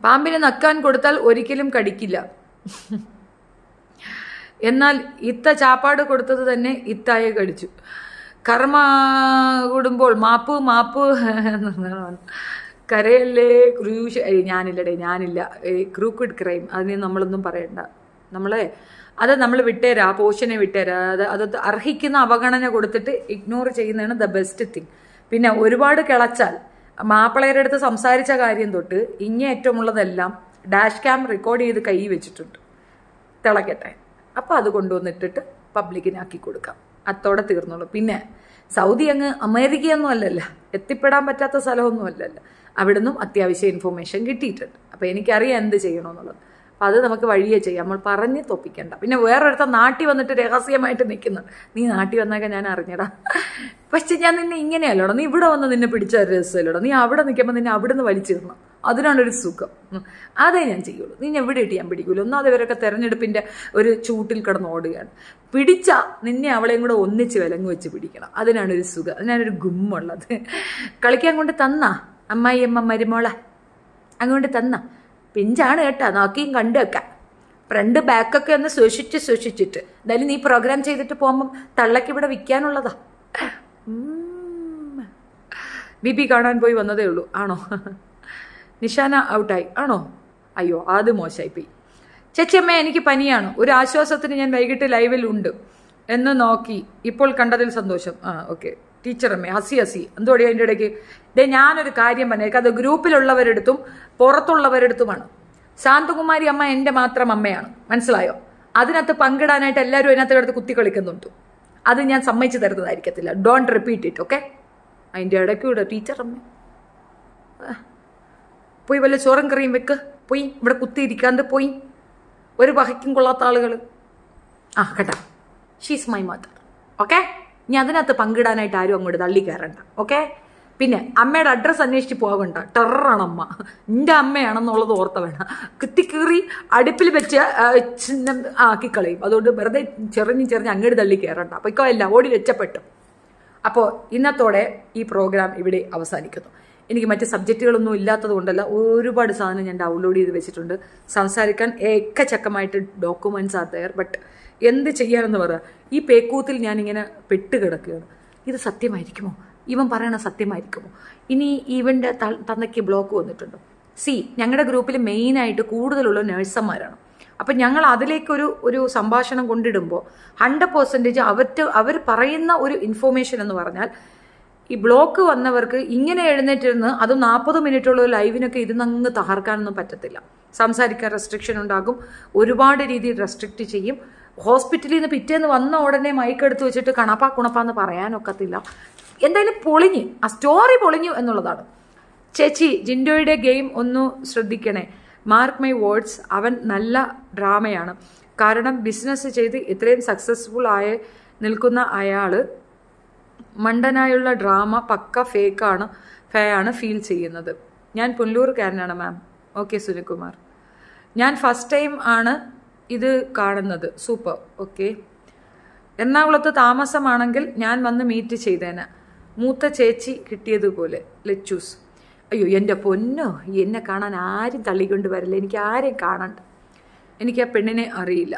പാമ്പിനെ നക്കാൻ കൊടുത്താൽ ഒരിക്കലും കടിക്കില്ല, എന്നാൽ ഇത്ത ചാപ്പാട് കൊടുത്തത് തന്നെ ഇത്തായെ കടിച്ചു. കർമ്മ കൂടുമ്പോൾ മാപ്പ് കരയല്ലേ ക്രൂശ്. ഞാനില്ല ക്രൂക്കിഡ് ക്രൈം, അതിനെ നമ്മളൊന്നും പറയണ്ട. നമ്മൾ വിട്ടേരാ, ആ പോർഷനെ വിട്ടേരാ. അത് അർഹിക്കുന്ന അവഗണന കൊടുത്തിട്ട് ഇഗ്നോർ ചെയ്യുന്നതാണ് ദ ബെസ്റ്റ് തിങ്. പിന്നെ ഒരുപാട് കിളച്ചാൽ മാപ്പിളയുടെ അടുത്ത് സംസാരിച്ച കാര്യം തൊട്ട് ഇങ്ങേറ്റമുള്ളതെല്ലാം ഡാഷ് ക്യാം റെക്കോർഡ് ചെയ്ത് കൈ വെച്ചിട്ടുണ്ട്. തിളക്കട്ടെ, അപ്പോൾ അത് കൊണ്ടുവന്നിട്ടിട്ട് പബ്ലിക്കിനാക്കി കൊടുക്കാം, അത്തോടെ തീർന്നുള്ളൂ. പിന്നെ സൗദി അങ്ങ് അമേരിക്കയൊന്നും അല്ലല്ലോ, എത്തിപ്പെടാൻ പറ്റാത്ത സ്ഥലമൊന്നും അല്ലല്ലോ. അവിടുന്നും അത്യാവശ്യം ഇൻഫോർമേഷൻ കിട്ടിയിട്ടുണ്ട്. അപ്പോൾ എനിക്കറിയാം എന്ത് ചെയ്യണമെന്നുള്ളത്. അപ്പം അത് നമുക്ക് വഴിയേ ചെയ്യാം, നമ്മൾ പറഞ്ഞ് തോപ്പിക്കണ്ട. പിന്നെ വേറൊരുത്ത നാട്ടിൽ വന്നിട്ട് രഹസ്യമായിട്ട് നിൽക്കുന്നുണ്ട്. നീ നാട്ടിൽ വന്നൊക്കെ ഞാൻ അറിഞ്ഞടാ, പക്ഷെ ഞാൻ നിന്നെ ഇങ്ങനെയല്ലോടോ, നീ ഇവിടെ വന്ന് നിന്നെ പിടിച്ച രഹസ്യമല്ലോടോ, നീ അവിടെ നിൽക്കുമ്പോൾ നിന്നെ അവിടെ നിന്ന് വലിച്ചിടണം, അതിനാണൊരു സുഖം. അതേ ഞാൻ ചെയ്യുള്ളൂ. നീ എവിടെ ഇട്ട് ഞാൻ പിടിക്കൂല. ഒന്നാമത് ഇവരൊക്കെ തെരഞ്ഞെടുപ്പിൻ്റെ ഒരു ചൂട്ടിൽ കിടന്ന് ഓടുകയാണ്. പിടിച്ച നിന്നെ അവളെയും കൂടെ ഒന്നിച്ച് വിലങ്ങ് വെച്ച് പിടിക്കണം, അതിനാണൊരു സുഖം, അതിനാണൊരു ഗുമ്മുള്ളത്. കളിക്കാൻ കൊണ്ട് തന്നാ അമ്മായിയമ്മ മരുമോള അങ്ങോട്ട് തന്ന പിഞ്ചാണ് കേട്ടാ, നോക്കിയും കണ്ടു വെക്കാം. ഫ്രണ്ട് ബാക്കൊക്കെ ഒന്ന് സൂക്ഷിച്ചിട്ട് എന്തായാലും നീ പ്രോഗ്രാം ചെയ്തിട്ട് പോകുമ്പം തള്ളക്ക് ഇവിടെ വിൽക്കാനുള്ളതാ. ബിബി കാണാൻ പോയി വന്നതേ ഉള്ളൂ. ആണോ? നിഷാന ഔട്ടായി ആണോ? അയ്യോ അത് മോശമായിപ്പോയി. ചേച്ചിയമ്മ എനിക്ക് പനിയാണ്, ഒരു ആശ്വാസത്തിന് ഞാൻ വൈകിട്ട് ലൈവിലുണ്ട് എന്ന് നോക്കി, ഇപ്പോൾ കണ്ടതിൽ സന്തോഷം. ഓക്കെ ടീച്ചറമ്മേ, ഹസി എന്തോടി അതിൻ്റെ ഇടയ്ക്ക്? ഞാനൊരു കാര്യം പറഞ്ഞേക്കാം, അത് ഗ്രൂപ്പിലുള്ളവരെടുത്തും പുറത്തുള്ളവരെടുത്തുമാണ്. ശാന്തകുമാരി അമ്മ എൻ്റെ മാത്രം അമ്മയാണ്, മനസ്സിലായോ? അതിനകത്ത് പങ്കിടാനായിട്ട് എല്ലാവരും അതിനകത്ത് കിടത്ത് കുത്തി കളിക്കുന്നുണ്ട്. അത് ഞാൻ സമ്മതിച്ചു തരുന്നതായിരിക്കത്തില്ല. Don't repeat it, okay? അതിൻ്റെ ഇടയ്ക്കൂടെ ടീച്ചറമ്മ പോയി വല്ല ചോറും കറിയും വെക്ക്, പോയി ഇവിടെ കുത്തിയിരിക്കാണ്ട് പോയി, ഒരു വഹയ്ക്കും കൊള്ളാത്ത ആളുകൾ. കേട്ടാ, ഷീസ് മൈ മദർ, ഓക്കെ? ഇനി അതിനകത്ത് പങ്കിടാനായിട്ട് ആരും അങ്ങോട്ട് തള്ളി കയറണ്ട, ഓക്കെ? പിന്നെ അമ്മയുടെ അഡ്രസ്സ് അന്വേഷിച്ച് പോകണ്ട, ടെററാണ് അമ്മ, എൻ്റെ അമ്മയാണെന്നുള്ളത് ഓർത്ത വേണം. കുത്തിക്കീറി അടുപ്പിൽ വെച്ച് ആക്കിക്കളയും. അതുകൊണ്ട് വെറുതെ ചെറിഞ്ഞ് അങ്ങോട്ട് തള്ളി കയറണ്ട. അപ്പോൾ ഇക്കോ എല്ലാം ഓടി രക്ഷപ്പെട്ടു. അപ്പോൾ ഇന്നത്തോടെ ഈ പ്രോഗ്രാം ഇവിടെ അവസാനിക്കുന്നു. എനിക്ക് മറ്റ് സബ്ജക്റ്റുകളൊന്നും ഇല്ലാത്തത് കൊണ്ടല്ല, ഒരുപാട് സാധനം ഞാൻ ഡൗൺലോഡ് ചെയ്ത് വെച്ചിട്ടുണ്ട്. സംസാരിക്കാൻ ചക്കമായിട്ട് ഡോക്യുമെന്റ്സ് ആർ ദെയർ. ബട്ട് എന്ത് ചെയ്യാനെന്ന് പറയാം, ഈ പേക്കൂത്തിൽ ഞാനിങ്ങനെ പെട്ടുകിടക്കുകയാണ്. ഇത് സത്യമായിരിക്കുമോ? ഇവൻ പറയണ സത്യമായിരിക്കുമോ? ഇനി ഇവൻ്റെ തന്നയ്ക്ക് ബ്ലോക്ക് വന്നിട്ടുണ്ടോ? ഞങ്ങളുടെ ഗ്രൂപ്പിൽ മെയിനായിട്ട് കൂടുതലുള്ള നഴ്സന്മാരാണ്. അപ്പം ഞങ്ങൾ അതിലേക്കൊരു സംഭാഷണം കൊണ്ടിടുമ്പോൾ 100% അവർ പറയുന്ന ഒരു ഇൻഫോർമേഷൻ എന്ന് പറഞ്ഞാൽ, ഈ ബ്ലോക്ക് വന്നവർക്ക് ഇങ്ങനെ എഴുന്നേറ്റിരുന്ന് അതും 40 മിനിറ്റുള്ള ലൈവിനൊക്കെ ഇരുന്നങ്ങ് തകർക്കാനൊന്നും പറ്റത്തില്ല. സംസാരിക്കാൻ റെസ്ട്രിക്ഷൻ ഉണ്ടാകും, ഒരുപാട് രീതിയിൽ റെസ്ട്രിക്റ്റ് ചെയ്യും. ഹോസ്പിറ്റലിൽ നിന്ന് പിറ്റേന്ന് വന്ന ഉടനെ മൈക്കെടുത്ത് വെച്ചിട്ട് കുണപ്പാന്ന് പറയാനൊക്കത്തില്ല. എന്തായാലും പൊളിഞ്ഞ്, ആ സ്റ്റോറി പൊളിഞ്ഞു എന്നുള്ളതാണ്. ചേച്ചി ജിൻഡോയുടെ ഗെയിം ഒന്ന് ശ്രദ്ധിക്കണേ. മാർക്ക് മൈ വേർഡ്സ്, അവൻ നല്ല ഡ്രാമയാണ്. കാരണം ബിസിനസ് ചെയ്ത് ഇത്രയും സക്സസ്ഫുൾ നിൽക്കുന്ന അയാൾ മണ്ടനായുള്ള ഡ്രാമ പക്ക ഫേയാണ് ഫീൽ ചെയ്യുന്നത്. ഞാൻ പുല്ലൂർക്കാരനാണ് മാം. ഓക്കെ സുനിൽകുമാർ, ഞാൻ ഫസ്റ്റ് ടൈം ആണ് ഇത് കാണുന്നത്. സൂപ്പർ. ഓക്കെ, എറണാകുളത്ത് താമസമാണെങ്കിൽ ഞാൻ വന്ന് മീറ്റ് ചെയ്തേനെ, മൂത്ത ചേച്ചി കിട്ടിയതുപോലെ. ലച്ചൂസ്, അയ്യോ എൻ്റെ പൊന്നോ, എന്നെ കാണാൻ ആരും തള്ളിക്കൊണ്ട് വരില്ല, എനിക്ക് ആരെയും കാണണ്ട. എനിക്ക് ആ പെണ്ണിനെ അറിയില്ല.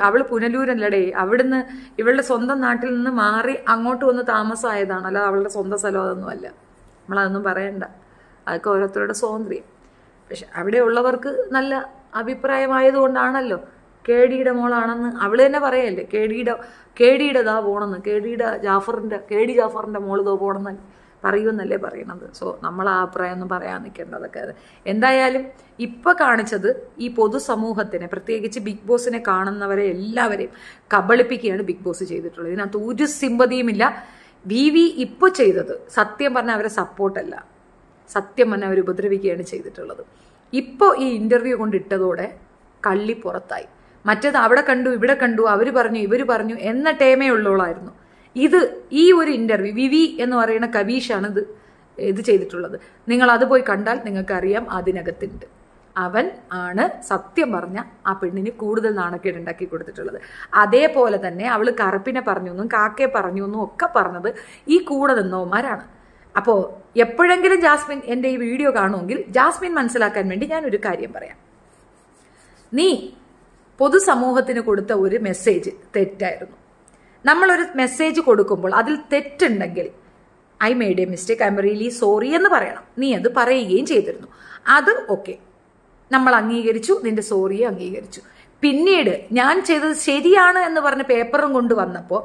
അവൾ പുനലൂരല്ലടേ, അവിടുന്ന് ഇവളുടെ സ്വന്തം നാട്ടിൽ നിന്ന് മാറി അങ്ങോട്ട് വന്ന് താമസമായതാണ്, അല്ല അവളുടെ സ്വന്തം സ്ഥലം അതൊന്നുമല്ല. നമ്മളതൊന്നും പറയണ്ട, അതൊക്കെ ഓരോരുത്തരുടെ സ്വാതന്ത്ര്യം. പക്ഷെ അവിടെ ഉള്ളവർക്ക് നല്ല അഭിപ്രായമായതുകൊണ്ടാണല്ലോ കേടിയുടെ മോളാണെന്ന് അവൾ തന്നെ പറയല്ലേ. കേടിയുടെ ദാ പോണെന്ന്, കേടി ജാഫറിൻ്റെ മോള് ദോ പോണെന്ന് പറയുമെന്നല്ലേ പറയണത്. സോ നമ്മൾ ആ അഭിപ്രായം ഒന്നും പറയാൻ നിൽക്കേണ്ടതൊക്കെ. എന്തായാലും ഇപ്പം കാണിച്ചത് ഈ പൊതുസമൂഹത്തിനെ, പ്രത്യേകിച്ച് ബിഗ് ബോസിനെ കാണുന്നവരെ എല്ലാവരെയും കബളിപ്പിക്കുകയാണ് ബിഗ് ബോസ് ചെയ്തിട്ടുള്ളത്. ഇതിനകത്ത് ഒരു സിമ്പതിയുമില്ല. വി ഇപ്പോൾ ചെയ്തത് സത്യം പറഞ്ഞാൽ അവരെ സപ്പോർട്ടല്ല, സത്യം പറഞ്ഞാൽ അവർ ഉപദ്രവിക്കുകയാണ് ചെയ്തിട്ടുള്ളത്. ഇപ്പോൾ ഈ ഇൻ്റർവ്യൂ കൊണ്ടിട്ടതോടെ കള്ളി പുറത്തായി. മറ്റേത് അവിടെ കണ്ടു ഇവിടെ കണ്ടു, അവർ പറഞ്ഞു ഇവർ പറഞ്ഞു എന്ന ടേമേ ഉള്ളോളായിരുന്നു. ഈ ഒരു ഇൻ്റർവ്യൂ വിവി എന്ന് പറയുന്ന കബീഷാണ് ഇത് ചെയ്തിട്ടുള്ളത്. നിങ്ങൾ അത് പോയി കണ്ടാൽ നിങ്ങൾക്ക് അറിയാം അതിനകത്തുണ്ട്. അവൻ ആണ് സത്യം പറഞ്ഞ ആ പെണ്ണിന് കൂടുതൽ നാണക്കേട് ഉണ്ടാക്കി കൊടുത്തിട്ടുള്ളത്. അതേപോലെ തന്നെ അവൾ കറുപ്പിനെ പറഞ്ഞു എന്നും കാക്കയെ പറഞ്ഞു എന്നും ഒക്കെ പറഞ്ഞത് ഈ കൂടെ നിന്നവന്മാരാണ്. അപ്പോൾ എപ്പോഴെങ്കിലും ജാസ്മിൻ എൻ്റെ ഈ വീഡിയോ കാണുമെങ്കിൽ ജാസ്മിൻ മനസ്സിലാക്കാൻ വേണ്ടി ഞാനൊരു കാര്യം പറയാം. നീ പൊതുസമൂഹത്തിന് കൊടുത്ത ഒരു മെസ്സേജ് തെറ്റായിരുന്നു. നമ്മളൊരു മെസ്സേജ് കൊടുക്കുമ്പോൾ അതിൽ തെറ്റുണ്ടെങ്കിൽ I made a mistake, I am really sorry എന്ന് പറയണം. നീ അത് പറയുകയും ചെയ്തിരുന്നു. അത് ഓക്കെ, നമ്മൾ അംഗീകരിച്ചു, നിന്റെ സോറിയെ അംഗീകരിച്ചു. പിന്നീട് ഞാൻ ചെയ്തത് ശരിയാണ് എന്ന് പറഞ്ഞ പേപ്പറും കൊണ്ടുവന്നപ്പോൾ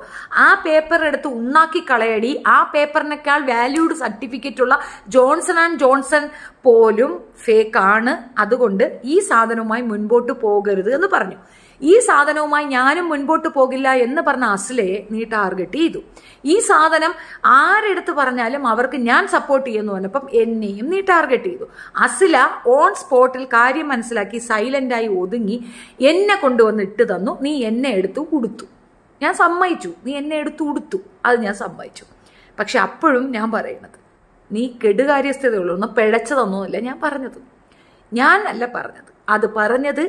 ആ പേപ്പർ എടുത്ത് ഉണ്ണാക്കി കളയടി, ആ പേപ്പറിനേക്കാൾ വാല്യൂഡ് സർട്ടിഫിക്കറ്റ് ഉള്ള ജോൺസൺ ആൻഡ് ജോൺസൺ പോലും ഫേക്കാണ്, അതുകൊണ്ട് ഈ സാധനവുമായി മുൻപോട്ട് പോകരുത് എന്ന് പറഞ്ഞു. ഈ സാധനവുമായി ഞാനും മുൻപോട്ട് പോകില്ല എന്ന് പറഞ്ഞ അസ്ലയെ നീ ടാർഗറ്റ് ചെയ്തു. ഈ സാധനം ആരെടുത്ത് പറഞ്ഞാലും അവർക്ക് ഞാൻ സപ്പോർട്ട് ചെയ്യുന്നു പറഞ്ഞപ്പം എന്നെയും നീ ടാർഗറ്റ് ചെയ്തു. അസ്ല ഓൺ സ്പോട്ടിൽ കാര്യം മനസ്സിലാക്കി സൈലന്റായി ഒതുങ്ങി എന്നെ കൊണ്ടുവന്ന് ഇട്ട് തന്നു. നീ എന്നെ എടുത്തു ഉടുത്തു, ഞാൻ സമ്മതിച്ചു. നീ എന്നെ എടുത്തു ഉടുത്തു, അത് ഞാൻ സമ്മതിച്ചു. പക്ഷെ അപ്പോഴും ഞാൻ പറയുന്നത് നീ കെടുകാര്യസ്ഥതയുള്ളൂ, ഒന്ന് പിഴച്ചതൊന്നുമില്ല ഞാൻ പറഞ്ഞത്. ഞാനല്ല പറഞ്ഞത്, അത് പറഞ്ഞത്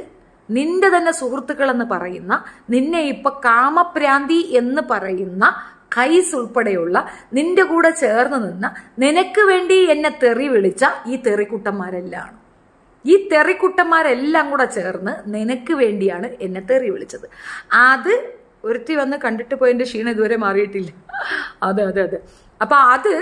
നിന്റെ തന്നെ സുഹൃത്തുക്കൾ എന്ന് പറയുന്ന, നിന്നെ ഇപ്പൊ കാമപ്രാന്തി എന്ന് പറയുന്ന കൈസ് ഉൾപ്പെടെയുള്ള നിന്റെ കൂടെ ചേർന്ന് നിന്ന, നിനക്ക് വേണ്ടി എന്നെ തെറി വിളിച്ച ഈ തെറിക്കുട്ടന്മാരെല്ലാം. ഈ തെറിക്കുട്ടന്മാരെല്ലാം കൂടെ ചേർന്ന് നിനക്ക് വേണ്ടിയാണ് എന്നെ തെറി വിളിച്ചത്. അത് ഒരുത്തി വന്ന് കണ്ടിട്ട് പോയതിന്റെ ക്ഷീണം ഇതുവരെ മാറിയിട്ടില്ല. അതെ അപ്പൊ അത്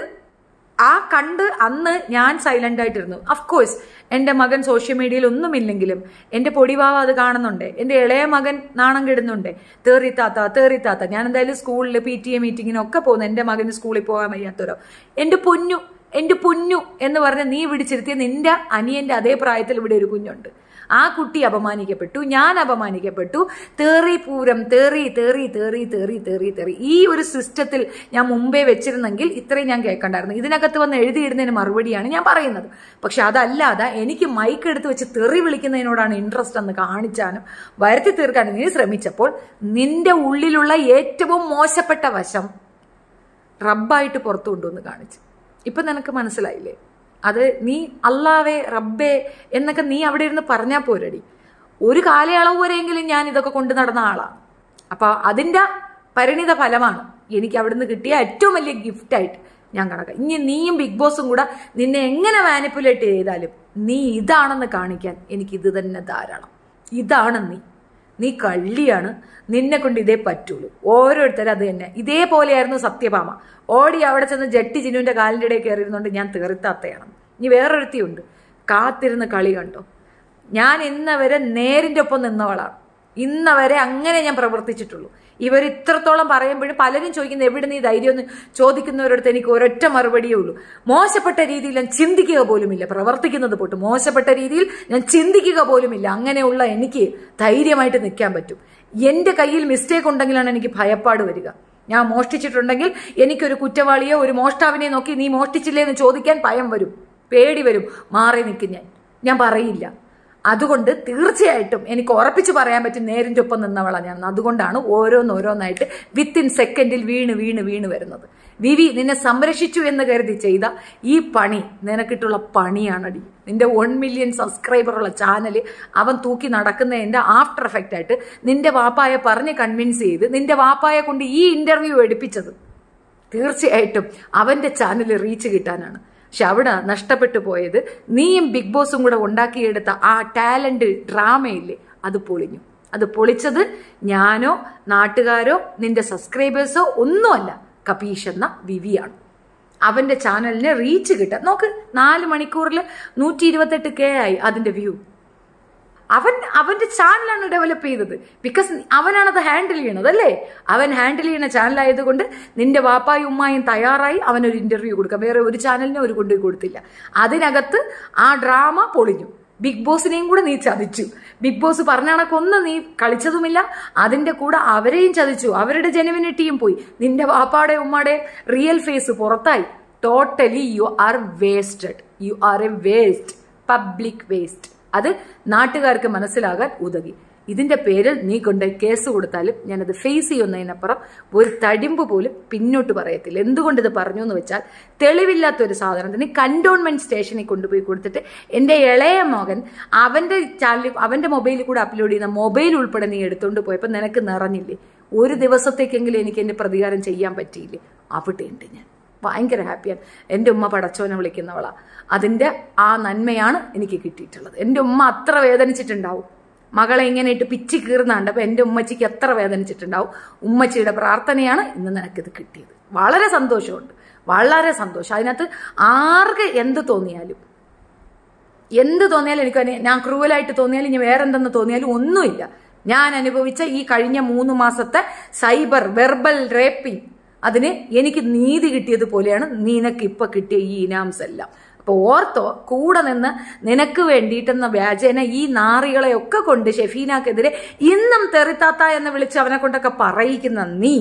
ആ കണ്ട് അന്ന് ഞാൻ സൈലന്റ് ആയിട്ടിരുന്നു. അഫ്കോഴ്സ് എൻ്റെ മകൻ സോഷ്യൽ മീഡിയയിൽ ഒന്നുമില്ലെങ്കിലും എൻ്റെ പൊടിവാവ അത് കാണുന്നുണ്ട്. എൻ്റെ ഇളയ മകൻ നാണം കെടുന്നുണ്ട്. തേറിത്താത്ത ഞാൻ എന്തായാലും സ്കൂളിൽ PTA മീറ്റിങ്ങിനൊക്കെ പോകുന്നു. എൻ്റെ മകന് സ്കൂളിൽ പോകാൻ വയ്യാത്തവരോ എൻ്റെ പൊന്നു എന്ന് പറഞ്ഞ് നീ പിടിച്ചിരുത്തിയ നിന്റെ അനിയന്റെ അതേ പ്രായത്തിൽ ഇവിടെ ഒരു കുഞ്ഞുണ്ട്. ആ കുട്ടി അപമാനിക്കപ്പെട്ടു, ഞാൻ അപമാനിക്കപ്പെട്ടു. തേറി ഈ ഒരു സിസ്റ്റത്തിൽ ഞാൻ മുമ്പേ വെച്ചിരുന്നെങ്കിൽ ഇത്രയും ഞാൻ കേൾക്കണ്ടായിരുന്നു. ഇതിനകത്ത് വന്ന് എഴുതിയിടുന്നതിന് മറുപടിയാണ് ഞാൻ പറയുന്നത്. പക്ഷെ അതല്ലാതെ എനിക്ക് മൈക്ക് എടുത്ത് വെച്ച് തെറി വിളിക്കുന്നതിനോടാണ് ഇൻട്രസ്റ്റ് എന്ന് കാണിച്ചാനും വരുത്തി തീർക്കാനും നീ ശ്രമിച്ചപ്പോൾ നിന്റെ ഉള്ളിലുള്ള ഏറ്റവും മോശപ്പെട്ട വശം റബ്ബായിട്ട് പുറത്തു കൊണ്ടുവന്ന് കാണിച്ചു. ഇപ്പൊ നിനക്ക് മനസ്സിലായില്ലേ? അത് നീ അല്ലാവേ റബ്ബേ എന്നൊക്കെ നീ അവിടെ ഇരുന്ന് പറഞ്ഞാൽ പോരടി. ഒരു കാലയളവ് വരെയെങ്കിലും ഞാൻ ഇതൊക്കെ കൊണ്ടു നടന്ന ആളാണ്. അപ്പൊ അതിന്റെ പരിണിത ഫലമാണ് എനിക്ക് അവിടുന്ന് കിട്ടിയ ഏറ്റവും വലിയ ഗിഫ്റ്റായിട്ട് ഞാൻ കണക്കാം. ഇനി നീയും ബിഗ് ബോസും കൂടെ നിന്നെ എങ്ങനെ മാനിപ്പുലേറ്റ് ചെയ്താലും നീ ഇതാണെന്ന് കാണിക്കാൻ എനിക്ക് ഇത് തന്നെ ധാരാളം. ഇതാണ് നീ കള്ളിയാണ്, നിന്നെ കൊണ്ട് ഇതേ പറ്റുള്ളൂ. ഓരോരുത്തരും അത് തന്നെ. ഇതേപോലെയായിരുന്നു സത്യഭാമ. ഓടി അവിടെ ചെന്ന് ജട്ടി ജിനുവിന്റെ കാലിൻ്റെ ഇടയിൽ കയറിയിരുന്നുകൊണ്ട് ഞാൻ തെറിത്താത്തയാണ്. ഇനി വേറൊരുത്തിയുണ്ട്, കാത്തിരുന്ന് കളി കണ്ടോ. ഞാൻ ഇന്നവരെ നേരിൻ്റെ ഒപ്പം നിന്നവളാണ്. ഇന്നവരെ അങ്ങനെ ഞാൻ പ്രവർത്തിച്ചിട്ടുള്ളൂ. ഇവർ ഇത്രത്തോളം പറയുമ്പോഴും പലരും ചോദിക്കുന്നത് എവിടെ നീ ധൈര്യം എന്ന് ചോദിക്കുന്നവരടുത്ത് എനിക്ക് ഒരൊറ്റ മറുപടിയേ ഉള്ളൂ. മോശപ്പെട്ട രീതിയിൽ ഞാൻ ചിന്തിക്കുക പോലുമില്ല. പ്രവർത്തിക്കുന്നത് പോട്ട് മോശപ്പെട്ട രീതിയിൽ ഞാൻ ചിന്തിക്കുക പോലുമില്ല. അങ്ങനെയുള്ള എനിക്ക് ധൈര്യമായിട്ട് നിൽക്കാൻ പറ്റും. എൻ്റെ കയ്യിൽ മിസ്റ്റേക്ക് ഉണ്ടെങ്കിലാണ് എനിക്ക് ഭയപ്പാട് വരിക. ഞാൻ മോഷ്ടിച്ചിട്ടുണ്ടെങ്കിൽ എനിക്കൊരു കുറ്റവാളിയോ ഒരു മോഷ്ടാവിനെ നോക്കി നീ മോഷ്ടിച്ചില്ലേ എന്ന് ചോദിക്കാൻ ഭയം വരും, പേടി വരും. മാറി നിൽക്കും ഞാൻ പറയില്ല. അതുകൊണ്ട് തീർച്ചയായിട്ടും എനിക്ക് ഉറപ്പിച്ച് പറയാൻ പറ്റും നേരിൻ്റെ ഒപ്പം നിന്നവളാണ് ഞാൻ. അതുകൊണ്ടാണ് ഓരോന്നായിട്ട് വിത്തിൻ സെക്കൻഡിൽ വീണ് വരുന്നത്. വിവി നിന്നെ സംരക്ഷിച്ചു എന്ന് കരുതി ചെയ്ത ഈ പണി നിനക്കിട്ടുള്ള പണിയാണടി. നിന്റെ 1 മില്യൺ സബ്സ്ക്രൈബറുള്ള ചാനൽ അവൻ തൂക്കി നടക്കുന്നതിന്റെ ആഫ്റ്റർ എഫക്റ്റ് ആയിട്ട് നിന്റെ വാപ്പായെ പറഞ്ഞ് കൺവിൻസ് ചെയ്ത് നിന്റെ വാപ്പായെ കൊണ്ട് ഈ ഇന്റർവ്യൂ എടുപ്പിച്ചത് തീർച്ചയായിട്ടും അവന്റെ ചാനൽ റീച്ച് കിട്ടാനാണ്. പക്ഷെ അവിടെ നഷ്ടപ്പെട്ടു പോയത് നീയും ബിഗ് ബോസും കൂടെ ഉണ്ടാക്കിയെടുത്ത ആ ടാലന്റ് ഡ്രാമയില്ലേ, അത് പൊളിഞ്ഞു. അത് പൊളിച്ചത് ഞാനോ നാട്ടുകാരോ നിന്റെ സബ്സ്ക്രൈബേഴ്സോ ഒന്നുമല്ല, കപീഷ് എന്ന വിവിയാണ്. അവന്റെ ചാനലിന് റീച്ച് കിട്ടാൻ നോക്ക്. 4 മണിക്കൂറിൽ 128K ആയി അതിന്റെ വ്യൂ. അവന്റെ ചാനലാണ് ഡെവലപ്പ് ചെയ്തത്. ബിക്കോസ് അവനാണത് ഹാൻഡിൽ ചെയ്യണത് അല്ലേ. അവൻ ഹാൻഡിൽ ചെയ്യുന്ന ചാനലായതുകൊണ്ട് നിന്റെ വാപ്പായും ഉമ്മായും തയ്യാറായി അവനൊരു ഇന്റർവ്യൂ കൊടുക്കാം. വേറെ ഒരു ചാനലിനും ഒരു കൊണ്ടുപോയി കൊടുത്തില്ല. അതിനകത്ത് ആ ഡ്രാമ പൊളിഞ്ഞു. ബിഗ് ബോസിനെയും കൂടെ നീ ചതിച്ചു. ബിഗ് ബോസ് പറഞ്ഞ കണക്കൊന്നും നീ കളിച്ചതുമില്ല. അതിന്റെ കൂടെ അവരെയും ചതിച്ചു. അവരുടെ ജെനുവിനിറ്റിയും പോയി. നിന്റെ വാപ്പാടെ ഉമ്മാടെ റിയൽ ഫേസ് പുറത്തായി. Totally you are wasted. You are A waste, public waste. അത് നാട്ടുകാർക്ക് മനസ്സിലാകാൻ ഉതകി. ഇതിന്റെ പേരിൽ നീ കൊണ്ട് കേസ് കൊടുത്താലും ഞാനത് ഫേസ് ചെയ്യുന്നതിനപ്പുറം ഒരു തടിമ്പ് പോലും പിന്നോട്ട് പറയത്തില്ല. എന്തുകൊണ്ട് ഇത് പറഞ്ഞു എന്ന് വെച്ചാൽ തെളിവില്ലാത്തൊരു സാധനത്തിന് കന്റോൺമെന്റ് സ്റ്റേഷനിൽ കൊണ്ടുപോയി കൊടുത്തിട്ട് എൻ്റെ ഇളയ മകൻ അവന്റെ ചാനലിൽ അവന്റെ മൊബൈലിൽ കൂടെ അപ്ലോഡ് ചെയ്യുന്ന മൊബൈൽ ഉൾപ്പെടെ നീ എടുത്തുകൊണ്ട് പോയപ്പോൾ നിനക്ക് നിറഞ്ഞില്ലേ? ഒരു ദിവസത്തേക്കെങ്കിലും എനിക്ക് എന്റെ പ്രതികാരം ചെയ്യാൻ പറ്റിയില്ലേ? അവിടെ ഉണ്ട് ഞാൻ ഭയങ്കര ഹാപ്പിയാണ്. എൻ്റെ ഉമ്മ പടച്ചോനെ വിളിക്കുന്നവളാ. അതിന്റെ ആ നന്മയാണ് എനിക്ക് കിട്ടിയിട്ടുള്ളത്. എൻ്റെ ഉമ്മ അത്ര വേദനിച്ചിട്ടുണ്ടാവും. മകളെ ഇങ്ങനെ ഇട്ട് പിച്ചി കീറുന്നുണ്ട്. അപ്പൊ എൻ്റെ ഉമ്മച്ചിക്ക് എത്ര വേദനിച്ചിട്ടുണ്ടാവും. ഉമ്മച്ചിയുടെ പ്രാർത്ഥനയാണ് ഇന്ന് നിനക്കിത് കിട്ടിയത്. വളരെ സന്തോഷമുണ്ട്, വളരെ സന്തോഷം. അതിനകത്ത് ആർക്ക് എന്ത് തോന്നിയാലും എനിക്ക് ഞാൻ ക്രൂവലായിട്ട് തോന്നിയാലും ഇനി വേറെന്തെന്ന് തോന്നിയാലും ഒന്നുമില്ല. ഞാൻ അനുഭവിച്ച ഈ കഴിഞ്ഞ 3 മാസത്തെ സൈബർ വെർബൽ റേപ്പിംഗ് അതിന് എനിക്ക് നീതി കിട്ടിയതുപോലെയാണ് നിനക്ക് ഇപ്പൊ കിട്ടിയ ഈ ഇനാംസ് എല്ലാം. അപ്പൊ ഓർത്തോ, കൂടെ നിന്ന് നിനക്ക് വേണ്ടിയിട്ടെന്ന വ്യാജേന ഈ നാറികളെയൊക്കെ കൊണ്ട് ഷെഫീനാക്കെതിരെ ഇന്നും തെറിത്താത്ത എന്ന് വിളിച്ച് അവനെ കൊണ്ടൊക്കെ പറയിക്കുന്ന നീ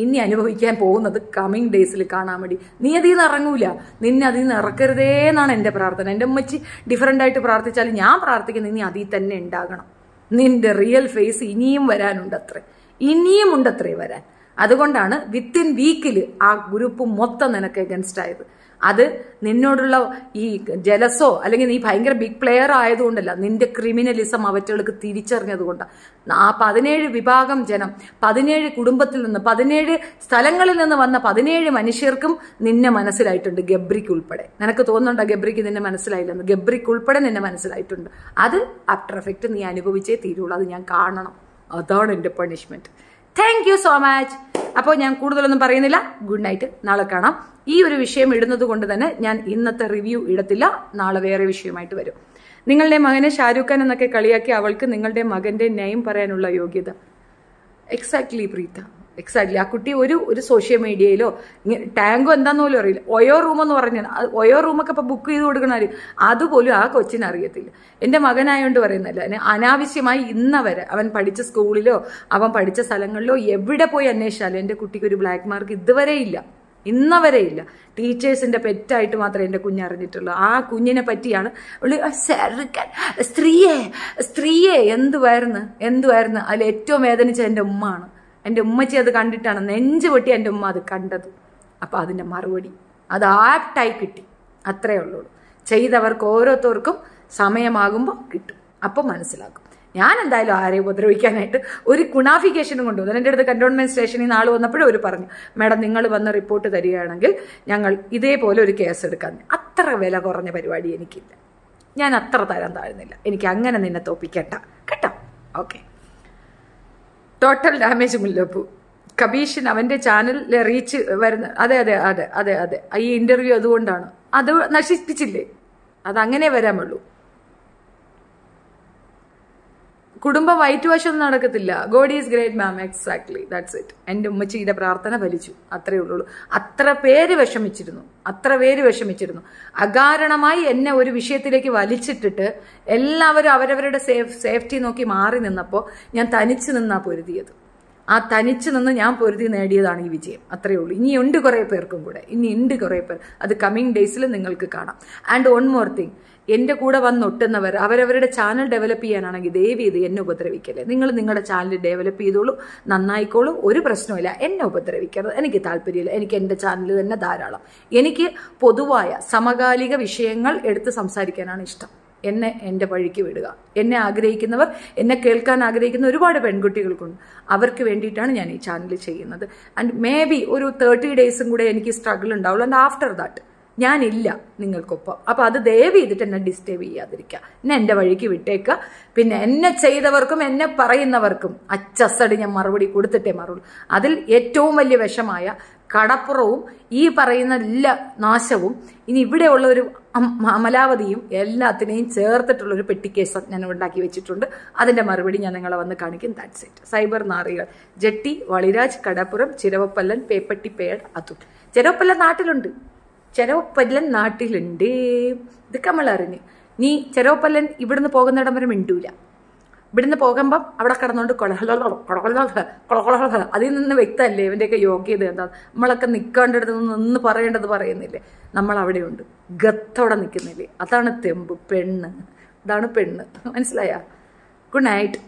ഇനി അനുഭവിക്കാൻ പോകുന്നത് കമ്മിങ് ഡേയ്സിൽ കാണാൻ വേണ്ടി. നീ അതിൽ നിന്ന് ഇറങ്ങൂല. നിന്നെ അതിൽ നിന്ന് ഇറക്കരുതേ എന്നാണ് എൻ്റെ പ്രാർത്ഥന. എൻ്റെ ഉമ്മച്ചി ഡിഫറൻ്റ് ആയിട്ട് പ്രാർത്ഥിച്ചാലും ഞാൻ പ്രാർത്ഥിക്കുന്നത് നീ അതിൽ തന്നെ ഉണ്ടാകണം. നിന്റെ റിയൽ ഫേസ് ഇനിയും വരാനുണ്ടത്രേ, ഇനിയും ഉണ്ടത്രേ വരാൻ. അതുകൊണ്ടാണ് വിത്തിൻ വീക്കിൽ ആ ഗ്രൂപ്പ് മൊത്തം നിനക്ക് എഗൻസ്റ്റ് ആയത്. അത് നിന്നോടുള്ള ഈ ജലസോ അല്ലെങ്കിൽ നീ ഭയങ്കര ബിഗ് പ്ലെയർ ആയതുകൊണ്ടല്ല, നിന്റെ ക്രിമിനലിസം അവറ്റകൾക്ക് തിരിച്ചറിഞ്ഞത് കൊണ്ടാണ്. ആ 17 വിഭാഗം ജനം, 17 കുടുംബത്തിൽ നിന്ന് 17 സ്ഥലങ്ങളിൽ നിന്ന് വന്ന 17 മനുഷ്യർക്കും നിന്നെ മനസ്സിലായിട്ടുണ്ട്, ഗബ്രിക്ക് ഉൾപ്പെടെ. നിനക്ക് തോന്നുന്നുണ്ടോ ഗബ്രിക്ക് നിന്നെ മനസ്സിലായില്ലെന്ന്? ഗബ്രിക്ക് ഉൾപ്പെടെ നിന്നെ മനസ്സിലായിട്ടുണ്ട്. അത് ആഫ്റ്റർ എഫക്റ്റ് നീ അനുഭവിച്ചേ തീരുള്ളൂ. അത് ഞാൻ കാണണം. അതാണ് എൻ്റെ punishment. Thank you so much. അപ്പോൾ ഞാൻ കൂടുതലൊന്നും പറയുന്നില്ല. Good night. നാളെ കാണാം. ഈ ഒരു വിഷയം ഇടുന്നത് കൊണ്ട് തന്നെ ഞാൻ ഇന്നത്തെ റിവ്യൂ ഇടത്തില്ല. നാളെ വേറെ വിഷയമായിട്ട് വരും. നിങ്ങളുടെ മകനെ ഷാരൂഖ് ഖാൻ എന്നൊക്കെ കളിയാക്കി അവൾക്ക് നിങ്ങളുടെ മകന്റെ നെയിം പറയാനുള്ള യോഗ്യത. Exactly Preetha, exactly. ആ കുട്ടി ഒരു സോഷ്യൽ മീഡിയയിലോ ടാങ്കോ എന്താന്ന് പോലും അറിയില്ല. ഒയോ റൂം എന്ന് പറഞ്ഞാൽ ഒയോ റൂമൊക്കെ ഇപ്പൊ ബുക്ക് ചെയ്ത് കൊടുക്കണ അതുപോലും ആ കൊച്ചിന് അറിയത്തില്ല. എന്റെ മകനായോണ്ട് പറയുന്നല്ല, അനാവശ്യമായി ഇന്നവരെ അവൻ പഠിച്ച സ്കൂളിലോ അവൻ പഠിച്ച സ്ഥലങ്ങളിലോ എവിടെ പോയി അന്വേഷിച്ചാലും എന്റെ കുട്ടിക്ക് ഒരു ബ്ലാക്ക് മാർക്ക് ഇതുവരെ ഇല്ല, ഇന്നവരെ ഇല്ല. ടീച്ചേഴ്സിന്റെ പെറ്റായിട്ട് മാത്രമേ എന്റെ കുഞ്ഞറിഞ്ഞിട്ടുള്ളൂ. ആ കുഞ്ഞിനെ പറ്റിയാണ് സ്ത്രീയെ എന്തുവായിരുന്നു അതിൽ ഏറ്റവും വേദനിച്ച എന്റെ ഉമ്മാണ്. എൻ്റെ ഉമ്മച്ചി അത് കണ്ടിട്ടാണ് നെഞ്ച് പൊട്ടി എൻ്റെ ഉമ്മ അത് കണ്ടത്. അപ്പം അതിൻ്റെ മറുപടി അത് ആപ്റ്റായി കിട്ടി. അത്രേ ഉള്ളൂ. ചെയ്തവർക്ക് ഓരോരുത്തർക്കും സമയമാകുമ്പോൾ കിട്ടും, അപ്പം മനസ്സിലാക്കും. ഞാൻ എന്തായാലും ആരെയും ഉപദ്രവിക്കാനായിട്ട് ഒരു കുണാഫിക്കേഷനും കൊണ്ടുവന്നു. എൻ്റെ അടുത്ത് കന്റോൺമെന്റ് സ്റ്റേഷനിൽ നിന്ന് ആൾ വന്നപ്പോഴും അവർ പറഞ്ഞു, മാഡം നിങ്ങൾ വന്ന് റിപ്പോർട്ട് തരികയാണെങ്കിൽ ഞങ്ങൾ ഇതേപോലെ ഒരു കേസ് എടുക്കാൻ. അത്ര വില കുറഞ്ഞ പരിപാടി എനിക്കില്ല. ഞാൻ അത്ര തരാൻ താഴ്ന്നില്ല. എനിക്ക് അങ്ങനെ നിന്നെ തോപ്പിക്കട്ട കേട്ടോ. ഓക്കെ. ടോട്ടൽ ഡാമേജ് മുല്ലപ്പൂ. കബീഷിന് അവന്റെ ചാനലിലെ റീച്ച് വരുന്ന അതെ അതെ അതെ അതെ അതെ ഈ ഇന്റർവ്യൂ അതുകൊണ്ടാണ്. അത് നശിപ്പിച്ചില്ലേ, അതങ്ങനെ വരാമുള്ളൂ. കുടുംബം വൈറ്റ് വാഷ് ഒന്നും നടക്കത്തില്ല. God is great ma'am. Exactly, that's it. എൻ്റെ ഉമ്മച്ചിയുടെ പ്രാർത്ഥന ഫലിച്ചു. അത്രേ ഉള്ളൂ. അത്ര പേര് വിഷമിച്ചിരുന്നു. അകാരണമായി എന്നെ ഒരു വിഷയത്തിലേക്ക് വലിച്ചിട്ടിട്ട് എല്ലാവരും അവരവരുടെ സേഫ്റ്റി നോക്കി മാറി നിന്നപ്പോൾ ഞാൻ തനിച്ച് നിന്നാ പൊരുതിയത്. ആ തനിച്ച് നിന്ന് ഞാൻ പൊരുതി നേടിയതാണ് ഈ വിജയം. അത്രയേ ഉള്ളൂ. ഇനിയുണ്ട് കുറേ പേർക്കും കൂടെ, ഇനിയുണ്ട് കുറേ പേർ. അത് കമ്മിങ് ഡേയ്സിൽ നിങ്ങൾക്ക് കാണാം. ആൻഡ് വൺ മോർ തിങ്, എൻ്റെ കൂടെ വന്നൊട്ടുന്നവർ അവരവരുടെ ചാനൽ ഡെവലപ്പ് ചെയ്യാനാണെങ്കിൽ ദയവ് ചെയ്ത് എന്നെ ഉപദ്രവിക്കല്ലേ. നിങ്ങൾ നിങ്ങളുടെ ചാനൽ ഡെവലപ്പ് ചെയ്തോളൂ, നന്നായിക്കോളൂ, ഒരു പ്രശ്നമില്ല. എന്നെ ഉപദ്രവിക്കരുത്, എനിക്ക് താല്പര്യമില്ല. എനിക്ക് എൻ്റെ ചാനൽ തന്നെ ധാരാളം. എനിക്ക് പൊതുവായ സമകാലിക വിഷയങ്ങൾ എടുത്ത് സംസാരിക്കാനാണ് ഇഷ്ടം. എന്നെ എൻ്റെ വഴിക്ക് വിടുക. എന്നെ ആഗ്രഹിക്കുന്നവർ, എന്നെ കേൾക്കാൻ ആഗ്രഹിക്കുന്ന ഒരുപാട് പെൺകുട്ടികൾക്കുണ്ട്. അവർക്ക് വേണ്ടിയിട്ടാണ് ഞാൻ ഈ ചാനൽ ചെയ്യുന്നത്. ആൻഡ് മേ ബി ഒരു 30 ഡേയ്സും കൂടെ എനിക്ക് സ്ട്രഗിൾ ഉണ്ടാവുള്ളൂ. ആൻഡ് ആഫ്റ്റർ ദാറ്റ് ഞാനില്ല നിങ്ങൾക്കൊപ്പം. അപ്പം അത് ദയവ് ചെയ്തിട്ട് എന്നെ ഡിസ്റ്റർബ് ചെയ്യാതിരിക്കുക. എന്നെ എൻ്റെ വഴിക്ക് വിട്ടേക്കുക. പിന്നെ എന്നെ ചെയ്തവർക്കും എന്നെ പറയുന്നവർക്കും അച്ചസടി ഞാൻ മറുപടി കൊടുത്തിട്ടേ മാറുള്ളൂ. അതിൽ ഏറ്റവും വലിയ വിഷമായ കടപ്പുറവും ഈ പറയുന്ന എല്ലാ നാശവും ഇനി ഇവിടെയുള്ള ഒരു അമലാവതിയും എല്ലാത്തിനെയും ചേർത്തിട്ടുള്ളൊരു പെട്ടിക്കേസ് ഞാൻ ഉണ്ടാക്കി വെച്ചിട്ടുണ്ട്. അതിൻ്റെ മറുപടി ഞാൻ നിങ്ങളെ വന്ന് കാണിക്കും. That's it. സൈബർ നാറികൾ ജെട്ടി, വളിരാജ്, കടപ്പുറം, ചിരവപ്പല്ലൻ, പേപ്പട്ടി പേട്, അതുൽ. ചിരവപ്പല്ലൻ നാട്ടിലുണ്ട്. ഇതൊക്കെ നമ്മൾ അറിഞ്ഞ്. നീ ചിരവപ്പല്ലൻ ഇവിടുന്ന് പോകുന്നിടം വരെ മിണ്ടൂല. ഇവിടുന്ന് പോകുമ്പം അവിടെ കിടന്നുകൊണ്ട് കൊളകൊള അതിൽ നിന്ന് വ്യക്തമല്ലേ ഇവൻ്റെയൊക്കെ യോഗ്യത എന്താ. നമ്മളൊക്കെ നിൽക്കേണ്ടടുത്ത് നിന്ന് പറയേണ്ടത് പറയുന്നില്ലേ. നമ്മൾ അവിടെയുണ്ട്, ഗത്തോടെ നിൽക്കുന്നില്ലേ. അതാണ് തെമ്പ്. പെണ്ണ്, ഇതാണ് പെണ്ണ്. മനസ്സിലായ? Good night.